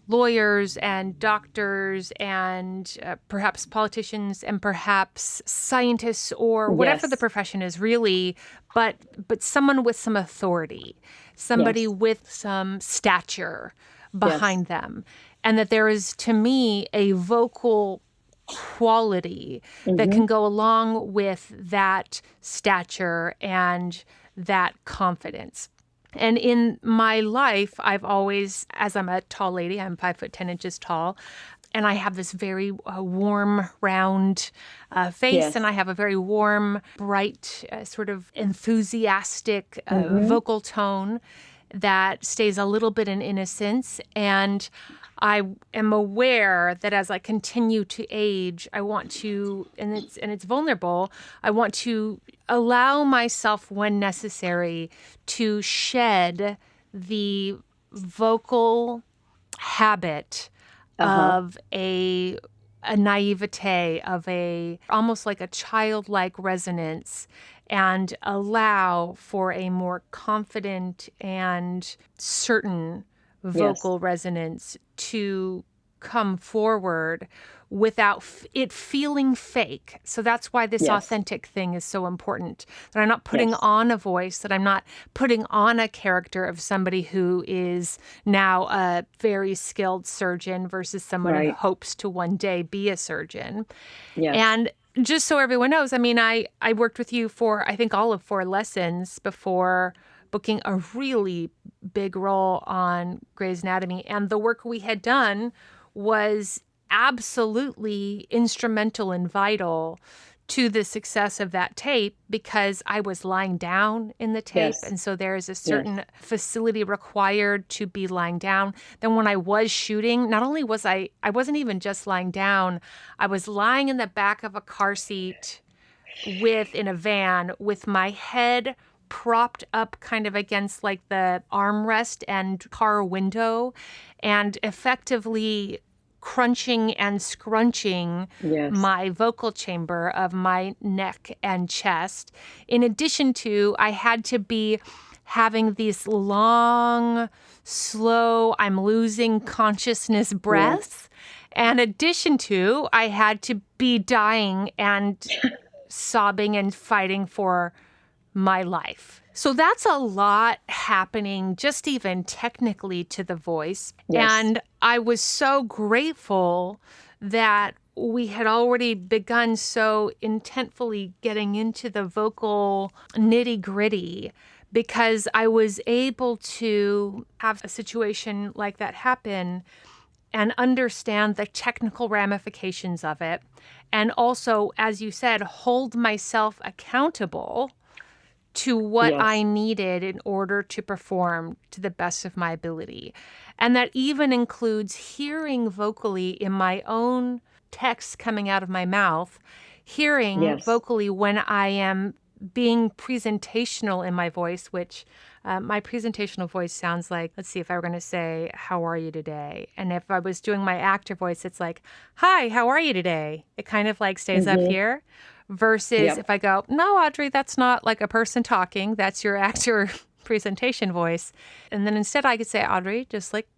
lawyers and doctors and perhaps politicians and perhaps scientists or whatever the profession is really, but someone with some authority, somebody with some stature behind them. And that there is, to me, a vocal quality that can go along with that stature and that confidence. And in my life, I've always, as I'm a tall lady, I'm 5'10" tall, and I have this very warm, round face, and I have a very warm, bright, sort of enthusiastic vocal tone that stays a little bit in innocence. And I am aware that as I continue to age, I want to, and it's vulnerable, I want to allow myself when necessary to shed the vocal habit of a naivete, of a almost like a childlike resonance, and allow for a more confident and certain vocal resonance to come forward without it feeling fake. So that's why this authentic thing is so important, that I'm not putting on a voice, that I'm not putting on a character of somebody who is now a very skilled surgeon versus someone who hopes to one day be a surgeon. And just so everyone knows, I mean, I worked with you for, I think, all of 4 lessons before booking a really big role on Grey's Anatomy. And the work we had done was absolutely instrumental and vital to the success of that tape because I was lying down in the tape. And so there is a certain facility required to be lying down. Then when I was shooting, not only was I wasn't even just lying down, I was lying in the back of a car seat in a van with my head propped up kind of against like the armrest and car window and effectively crunching and scrunching Yes. my vocal chamber of my neck and chest. In addition to, I had to be having these long, slow, I'm losing consciousness breaths. And in addition to, I had to be dying and sobbing and fighting for my life. So that's a lot happening just even technically to the voice. Yes. And I was so grateful that we had already begun so intentfully getting into the vocal nitty-gritty, because I was able to have a situation like that happen and understand the technical ramifications of it. And also, as you said, hold myself accountable to what Yes. I needed in order to perform to the best of my ability. And that even includes hearing vocally in my own text coming out of my mouth, hearing Yes. vocally when I am being presentational in my voice, which my presentational voice sounds like, let's see, if I were going to say, how are you today? And if I was doing my actor voice, it's like, hi, how are you today? It kind of like stays up here. Versus if I go, no, Audrey, that's not like a person talking. That's your actor presentation voice. And then instead I could say, Audrey, just like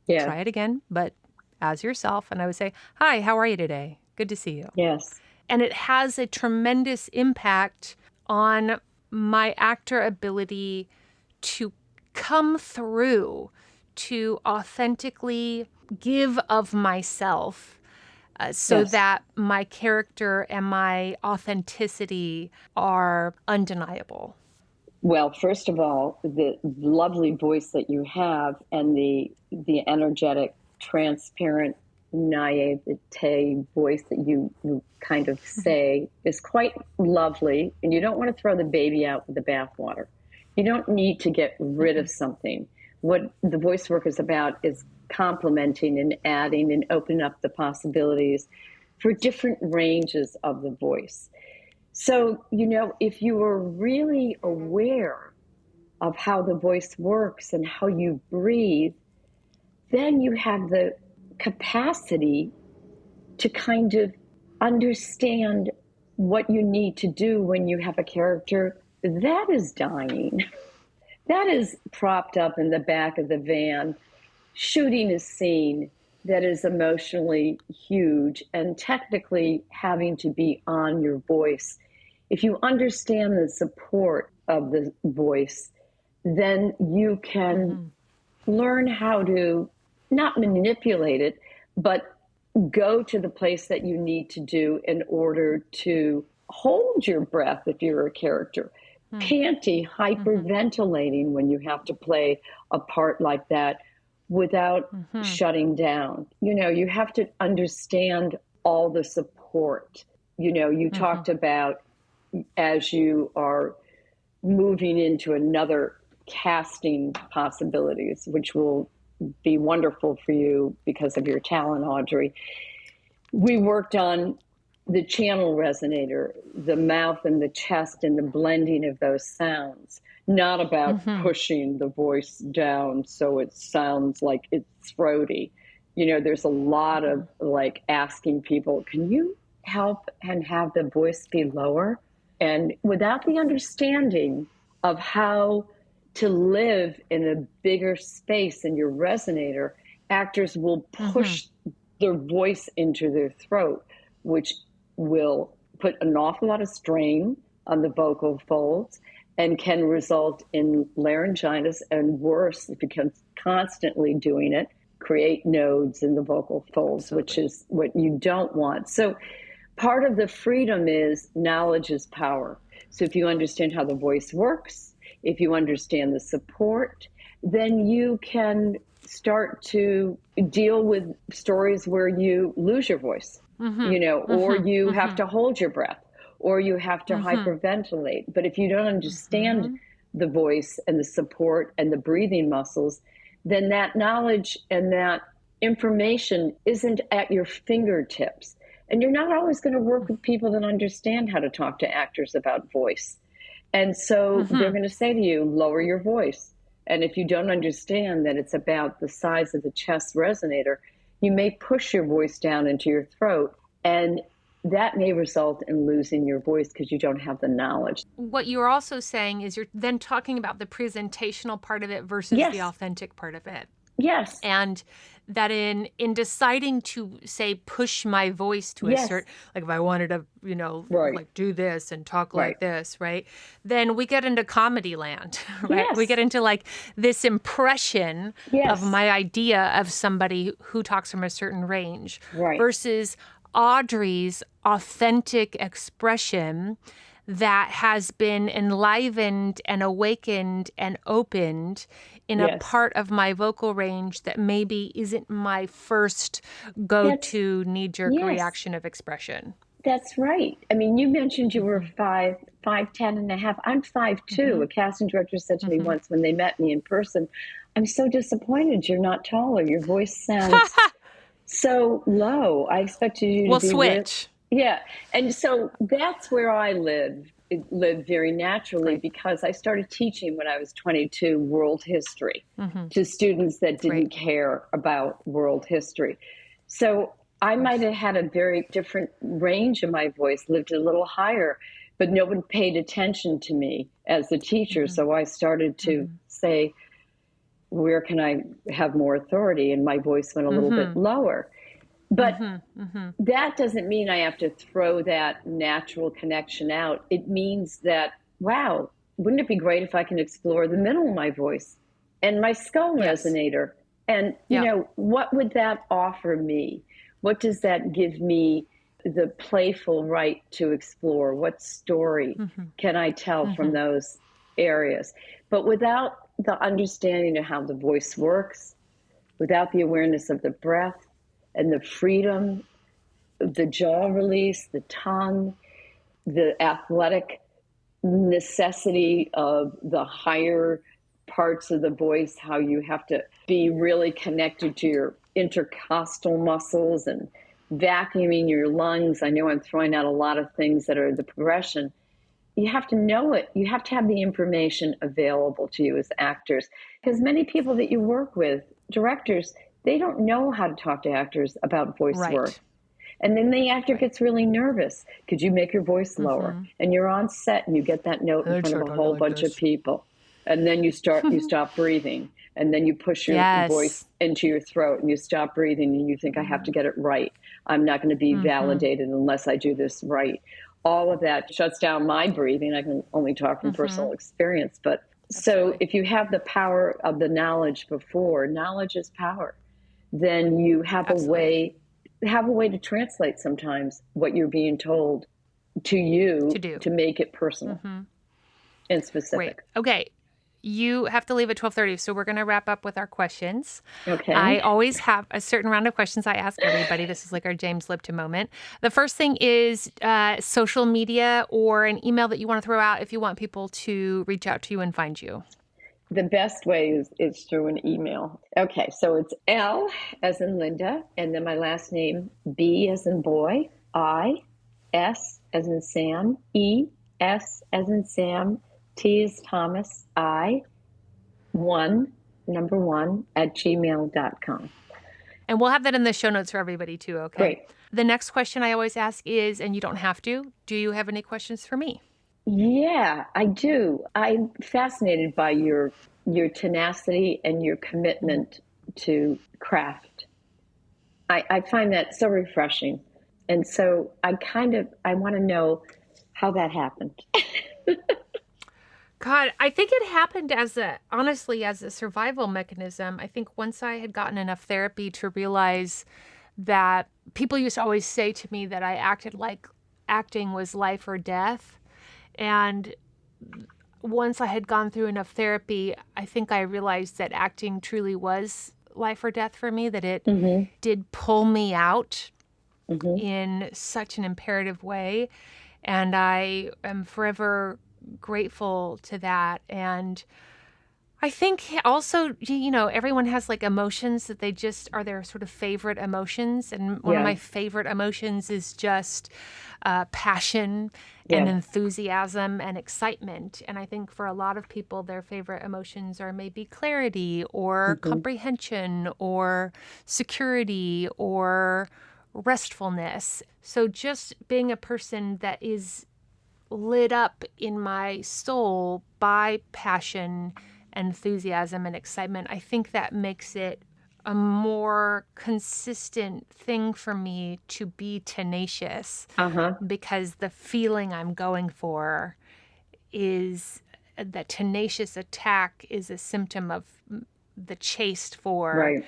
try it again, but as yourself. And I would say, hi, how are you today? Good to see you. Yes. And it has a tremendous impact on my actor ability to come through, to authentically give of myself, so that my character and my authenticity are undeniable. Well, first of all, the lovely voice that you have and the energetic, transparent, naivete voice that you kind of say is quite lovely. And you don't want to throw the baby out with the bathwater. You don't need to get rid of something. What the voice work is about is complementing and adding and opening up the possibilities for different ranges of the voice. So, if you are really aware of how the voice works and how you breathe, then you have the capacity to kind of understand what you need to do when you have a character that is dying, that is propped up in the back of the van, shooting a scene that is emotionally huge and technically having to be on your voice. If you understand the support of the voice, then you can learn how to not manipulate it, but go to the place that you need to do in order to hold your breath if you're a character. Panty, hyperventilating when you have to play a part like that without shutting down. You have to understand all the support. You talked about as you are moving into another casting possibilities, which will be wonderful for you because of your talent, Audrey. We worked on the channel resonator, the mouth and the chest and the blending of those sounds, not about pushing the voice down so it sounds like it's throaty. There's a lot of like asking people, can you help and have the voice be lower? And without the understanding of how to live in a bigger space in your resonator, actors will push their voice into their throat, which will put an awful lot of strain on the vocal folds and can result in laryngitis, and worse, if you can constantly doing it, create nodes in the vocal folds, which is what you don't want. So part of the freedom is knowledge is power. So if you understand how the voice works, if you understand the support, then you can start to deal with stories where you lose your voice, or you have to hold your breath, or you have to hyperventilate. But if you don't understand the voice and the support and the breathing muscles, then that knowledge and that information isn't at your fingertips. And you're not always going to work with people that understand how to talk to actors about voice. And so they're going to say to you, lower your voice. And if you don't understand that it's about the size of the chest resonator, you may push your voice down into your throat, and that may result in losing your voice because you don't have the knowledge. What you're also saying is you're then talking about the presentational part of it versus Yes. the authentic part of it. Yes. And that in deciding to, say, push my voice to a Yes. certain, like if I wanted to, Right. like do this and talk Right. like this, right? Then we get into comedy land, right? Yes. We get into like this impression Yes. of my idea of somebody who talks from a certain range Right. versus Audrey's authentic expression that has been enlivened and awakened and opened in a Yes. part of my vocal range that maybe isn't my first go-to knee-jerk Yes. reaction of expression. That's right. I mean, you mentioned you were 5'10" and a half. I'm 5'2". A casting director said to me once when they met me in person, I'm so disappointed you're not taller. Your voice sounds so low. I expected you to We'll be switch. Yeah. And so that's where I lived very naturally because I started teaching when I was 22 world history to students that didn't care about world history. So I might have had a very different range of my voice, lived a little higher, but no one paid attention to me as a teacher. So I started to say, where can I have more authority? And my voice went a little bit lower. But that doesn't mean I have to throw that natural connection out. It means that, wow, wouldn't it be great if I can explore the middle of my voice and my skull resonator? And, you know, what would that offer me? What does that give me the playful right to explore? What story can I tell from those areas? But without the understanding of how the voice works, without the awareness of the breath, and the freedom, the jaw release, the tongue, the athletic necessity of the higher parts of the voice, how you have to be really connected to your intercostal muscles and vacuuming your lungs. I know I'm throwing out a lot of things that are the progression. You have to know it. You have to have the information available to you as actors. Because many people that you work with, directors, they don't know how to talk to actors about voice work. And then the actor gets really nervous. Could you make your voice lower? And you're on set and you get that note in front of a whole bunch of people. And then you stop breathing. And then you push your voice into your throat and you stop breathing and you think, I have to get it right. I'm not going to be validated unless I do this right. All of that shuts down my breathing. I can only talk from personal experience. But so if you have the power of the knowledge before, knowledge is power. Then you have a way to translate sometimes what you're being told to you to make it personal and specific. Great. Okay. You have to leave at 12:30, so we're going to wrap up with our questions. Okay. I always have a certain round of questions I ask everybody. This is like our James Lipton moment. The first thing is social media or an email that you want to throw out if you want people to reach out to you and find you. The best way is through an email. Okay, so it's L as in Linda, and then my last name, B as in boy, I, S as in Sam, E, S as in Sam, T is Thomas, I, number one, @gmail.com. And we'll have that in the show notes for everybody too, okay? Great. The next question I always ask is, and you don't have to, do you have any questions for me? Yeah, I do. I'm fascinated by your tenacity and your commitment to craft. I find that so refreshing. And so I want to know how that happened. God, I think it happened as a survival mechanism. I think once I had gotten enough therapy to realize that people used to always say to me that I acted like acting was life or death. And once I had gone through enough therapy, I think I realized that acting truly was life or death for me, that it did pull me out in such an imperative way. And I am forever grateful to that. And I think also, everyone has like emotions that they just are their sort of favorite emotions. And one of my favorite emotions is just passion and enthusiasm and excitement. And I think for a lot of people, their favorite emotions are maybe clarity or comprehension or security or restfulness. So just being a person that is lit up in my soul by passion, enthusiasm, and excitement, I think that makes it a more consistent thing for me to be tenacious, because the feeling I'm going for is that tenacious attack is a symptom of the chase for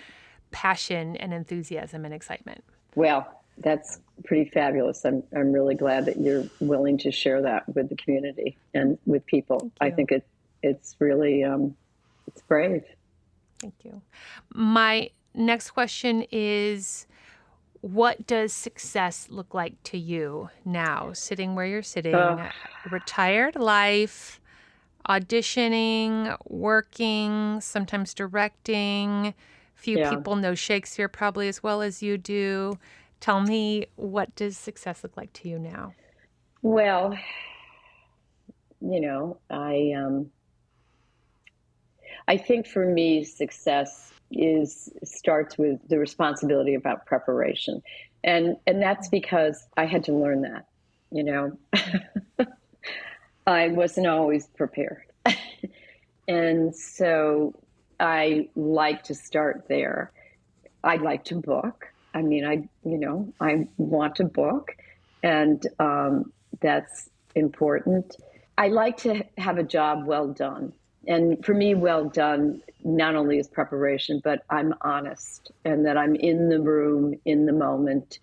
passion and enthusiasm and excitement. Well, that's pretty fabulous. I'm really glad that you're willing to share that with the community and with people. I think it's really it's brave. Thank you. My next question is, what does success look like to you now, sitting where you're sitting, retired life, auditioning, working, sometimes directing? Few people know Shakespeare probably as well as you do. Tell me, what does success look like to you now? Well, I think for me, success starts with the responsibility about preparation. And that's because I had to learn that, I wasn't always prepared. And so I like to start there. I like to book. I mean, I want to book, and that's important. I like to have a job well done. And for me, well done not only is preparation, but I'm honest, and that I'm in the room, in the moment,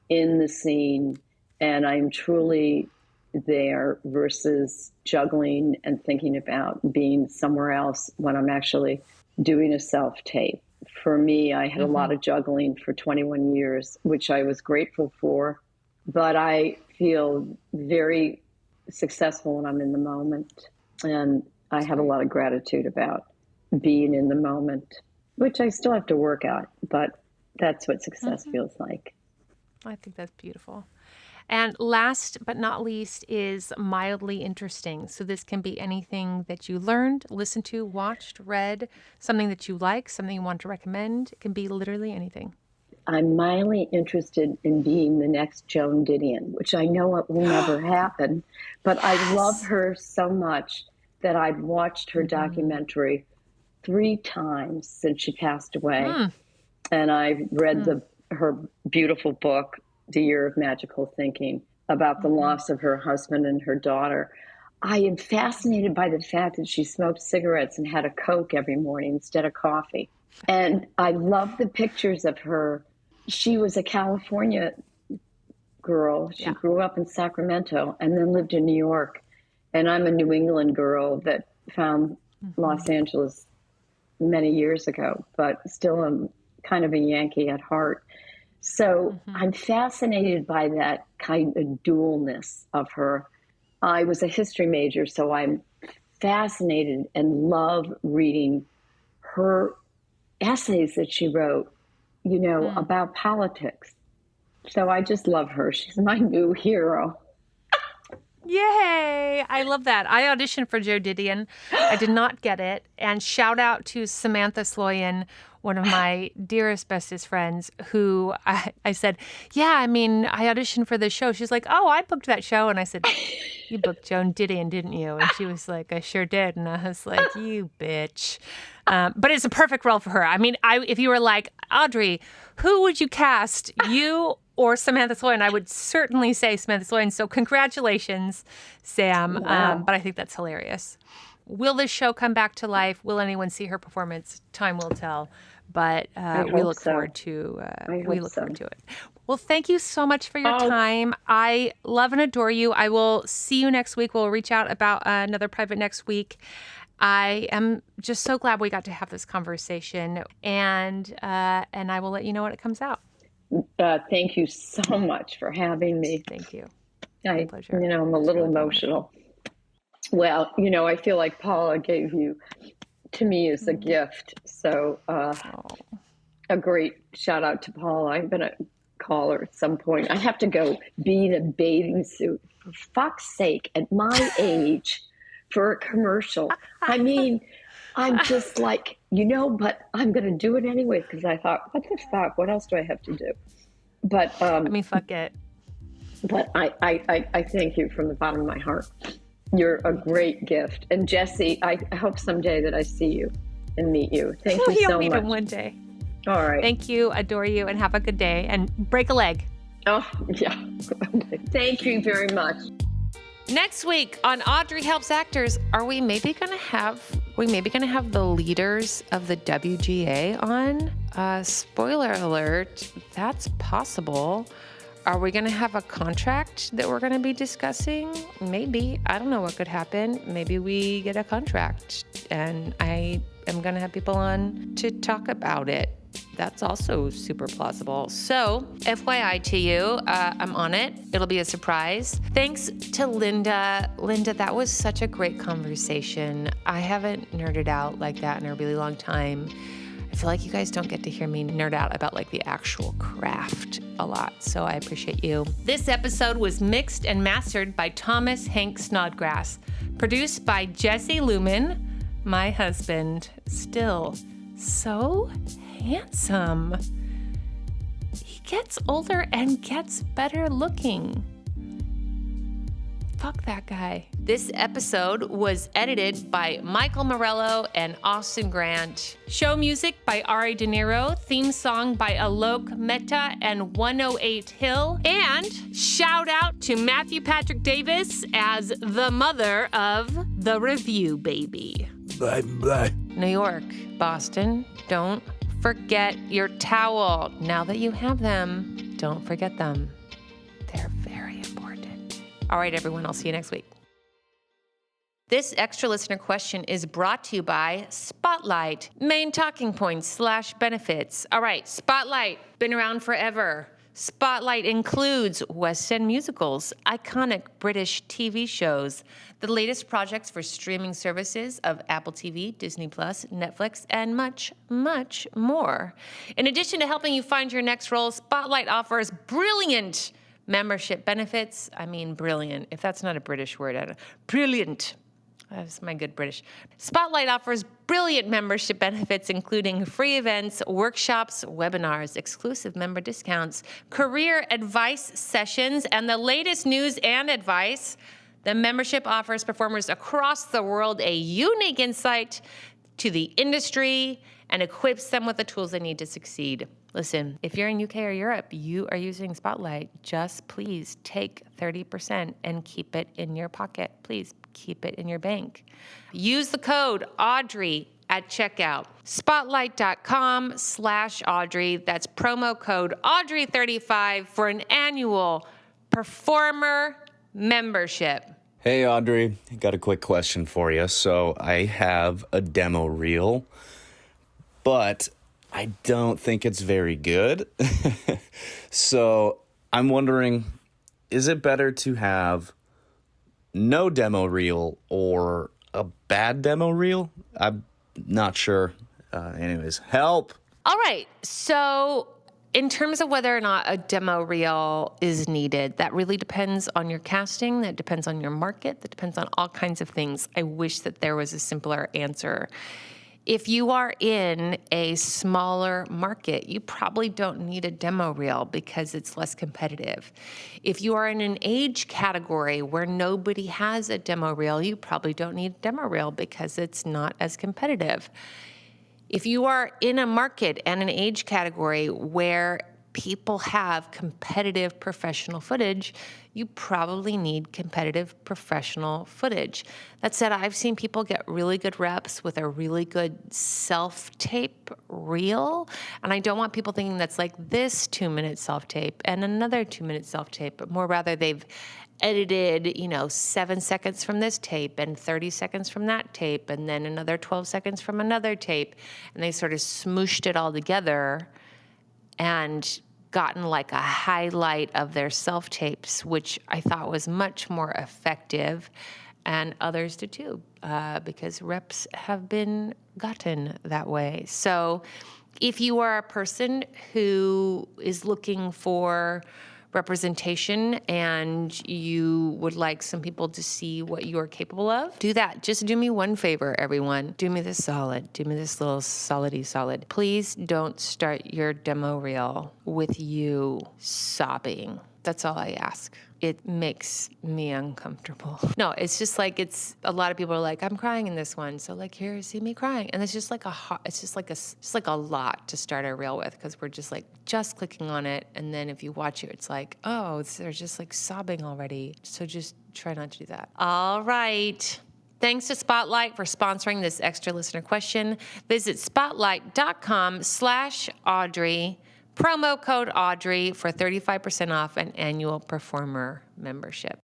in the scene, and I'm truly there versus juggling and thinking about being somewhere else when I'm actually doing a self-tape. For me, I had a lot of juggling for 21 years, which I was grateful for, but I feel very successful when I'm in the moment. And I have a lot of gratitude about being in the moment, which I still have to work out, but that's what success feels like. I think that's beautiful. And last but not least is mildly interesting. So this can be anything that you learned, listened to, watched, read, something that you like, something you want to recommend. It can be literally anything. I'm mildly interested in being the next Joan Didion, which I know it will never happen, but I love her so much that I've watched her documentary 3 times since she passed away. And I've read her beautiful book, The Year of Magical Thinking, about the loss of her husband and her daughter. I am fascinated by the fact that she smoked cigarettes and had a Coke every morning instead of coffee. And I love the pictures of her. She was a California girl. She grew up in Sacramento and then lived in New York. And I'm a New England girl that found Los Angeles many years ago, but still am kind of a Yankee at heart. So I'm fascinated by that kind of dualness of her. I was a history major, so I'm fascinated and love reading her essays that she wrote, about politics. So I just love her. She's my new hero. Yay! I love that. I auditioned for Joe Didion. I did not get it. And shout out to Samantha Sloyan, one of my dearest, bestest friends, who I said, I auditioned for this show. She's like, oh, I booked that show. And I said, you booked Joan Didion, didn't you? And she was like, I sure did. And I was like, you bitch. But it's a perfect role for her. I mean, if you were like, Audrey, who would you cast, you or Samantha Sloyan? I would certainly say Samantha Sloyan. So congratulations, Sam. Wow. But I think that's hilarious. Will this show come back to life? Will anyone see her performance? Time will tell. But we look forward to it. Well, thank you so much for your time. I love and adore you. I will see you next week. We'll reach out about another private next week. I am just so glad we got to have this conversation, and I will let you know when it comes out. Thank you so much for having me. Thank you. My pleasure. I'm a little emotional. Well, I feel like Paula gave you to me is a gift. So a great shout out to Paul. I'm going to call her at some point. I have to go be in a bathing suit, for fuck's sake, at my age for a commercial. I mean, I'm just like, but I'm going to do it anyway because I thought, what the fuck? What else do I have to do? But fuck it. But I thank you from the bottom of my heart. You're a great gift. And Jesse, I hope someday that I see you and meet you. Thank you so You'll much. meet him one day. All right. Thank you, adore you, and have a good day. And break a leg. Oh, yeah. Thank you very much. Next week on Audrey Helps Actors, are we maybe going to have the leaders of the WGA on? Spoiler alert, that's possible. Are we going to have a contract that we're going to be discussing? Maybe. I don't know what could happen. Maybe we get a contract and I am going to have people on to talk about it. That's also super plausible. So, FYI to you, I'm on it. It'll be a surprise. Thanks to Linda. Linda, that was such a great conversation. I haven't nerded out like that in a really long time. I feel like you guys don't get to hear me nerd out about like the actual craft a lot, so I appreciate you. This episode was mixed and mastered by Thomas Snodgrass, produced by Jesse Lumen, my husband, still so handsome. He gets older and gets better looking. Fuck that guy. This episode was edited by Michael Morello and Austin Grant. Show music by Ari De Niro. Theme song by Aalok Mehta and 108 Hill. And shout out to Matthew Patrick Davis as the mother of the review baby. Bye bye. New York, Boston, don't forget your towel. Now that you have them, don't forget them. They're very important. All right, everyone, I'll see you next week. This extra listener question is brought to you by Spotlight. Main talking points / benefits. All right, Spotlight, been around forever. Spotlight includes West End musicals, iconic British TV shows, the latest projects for streaming services of Apple TV, Disney+, Netflix, and much, much more. In addition to helping you find your next role, Spotlight offers brilliant membership benefits. I mean, brilliant. If that's not a British word, I don't know. Brilliant. That's my good British. Spotlight offers brilliant membership benefits, including free events, workshops, webinars, exclusive member discounts, career advice sessions, and the latest news and advice. The membership offers performers across the world a unique insight to the industry and equips them with the tools they need to succeed. Listen, if you're in UK or Europe, you are using Spotlight, just please take 30% and keep it in your pocket. Please keep it in your bank. Use the code Audrey at checkout. Spotlight.com/Audrey. That's promo code Audrey35 for an annual performer membership. Hey, Audrey, got a quick question for you. So I have a demo reel, but I don't think it's very good. So I'm wondering, is it better to have no demo reel or a bad demo reel? I'm not sure. Anyways, help. All right. So in terms of whether or not a demo reel is needed, that really depends on your casting. That depends on your market. That depends on all kinds of things. I wish that there was a simpler answer. If you are in a smaller market, you probably don't need a demo reel because it's less competitive. If you are in an age category where nobody has a demo reel, you probably don't need a demo reel because it's not as competitive. If you are in a market and an age category where people have competitive professional footage, you probably need competitive professional footage. That said, I've seen people get really good reps with a really good self-tape reel, and I don't want people thinking that's like this 2-minute self-tape and another 2-minute self-tape, but more rather they've edited, 7 seconds from this tape and 30 seconds from that tape and then another 12 seconds from another tape, and they sort of smooshed it all together and gotten like a highlight of their self-tapes, which I thought was much more effective, and others did too, because reps have been gotten that way. So if you are a person who is looking for representation and you would like some people to see what you are capable of, do that. Just do me one favor, everyone. Do me this solid. Do me this little solid. Please don't start your demo reel with you sobbing. That's all I ask. It makes me uncomfortable. No, it's just like, it's a lot of people are like, I'm crying in this one. So like, here, see me crying. And it's just like it's like a lot to start a reel with, because we're just clicking on it. And then if you watch it, it's like, oh, they're just like sobbing already. So just try not to do that. All right. Thanks to Spotlight for sponsoring this extra listener question. Visit spotlight.com/Audrey. Promo code Audrey for 35% off an annual performer membership.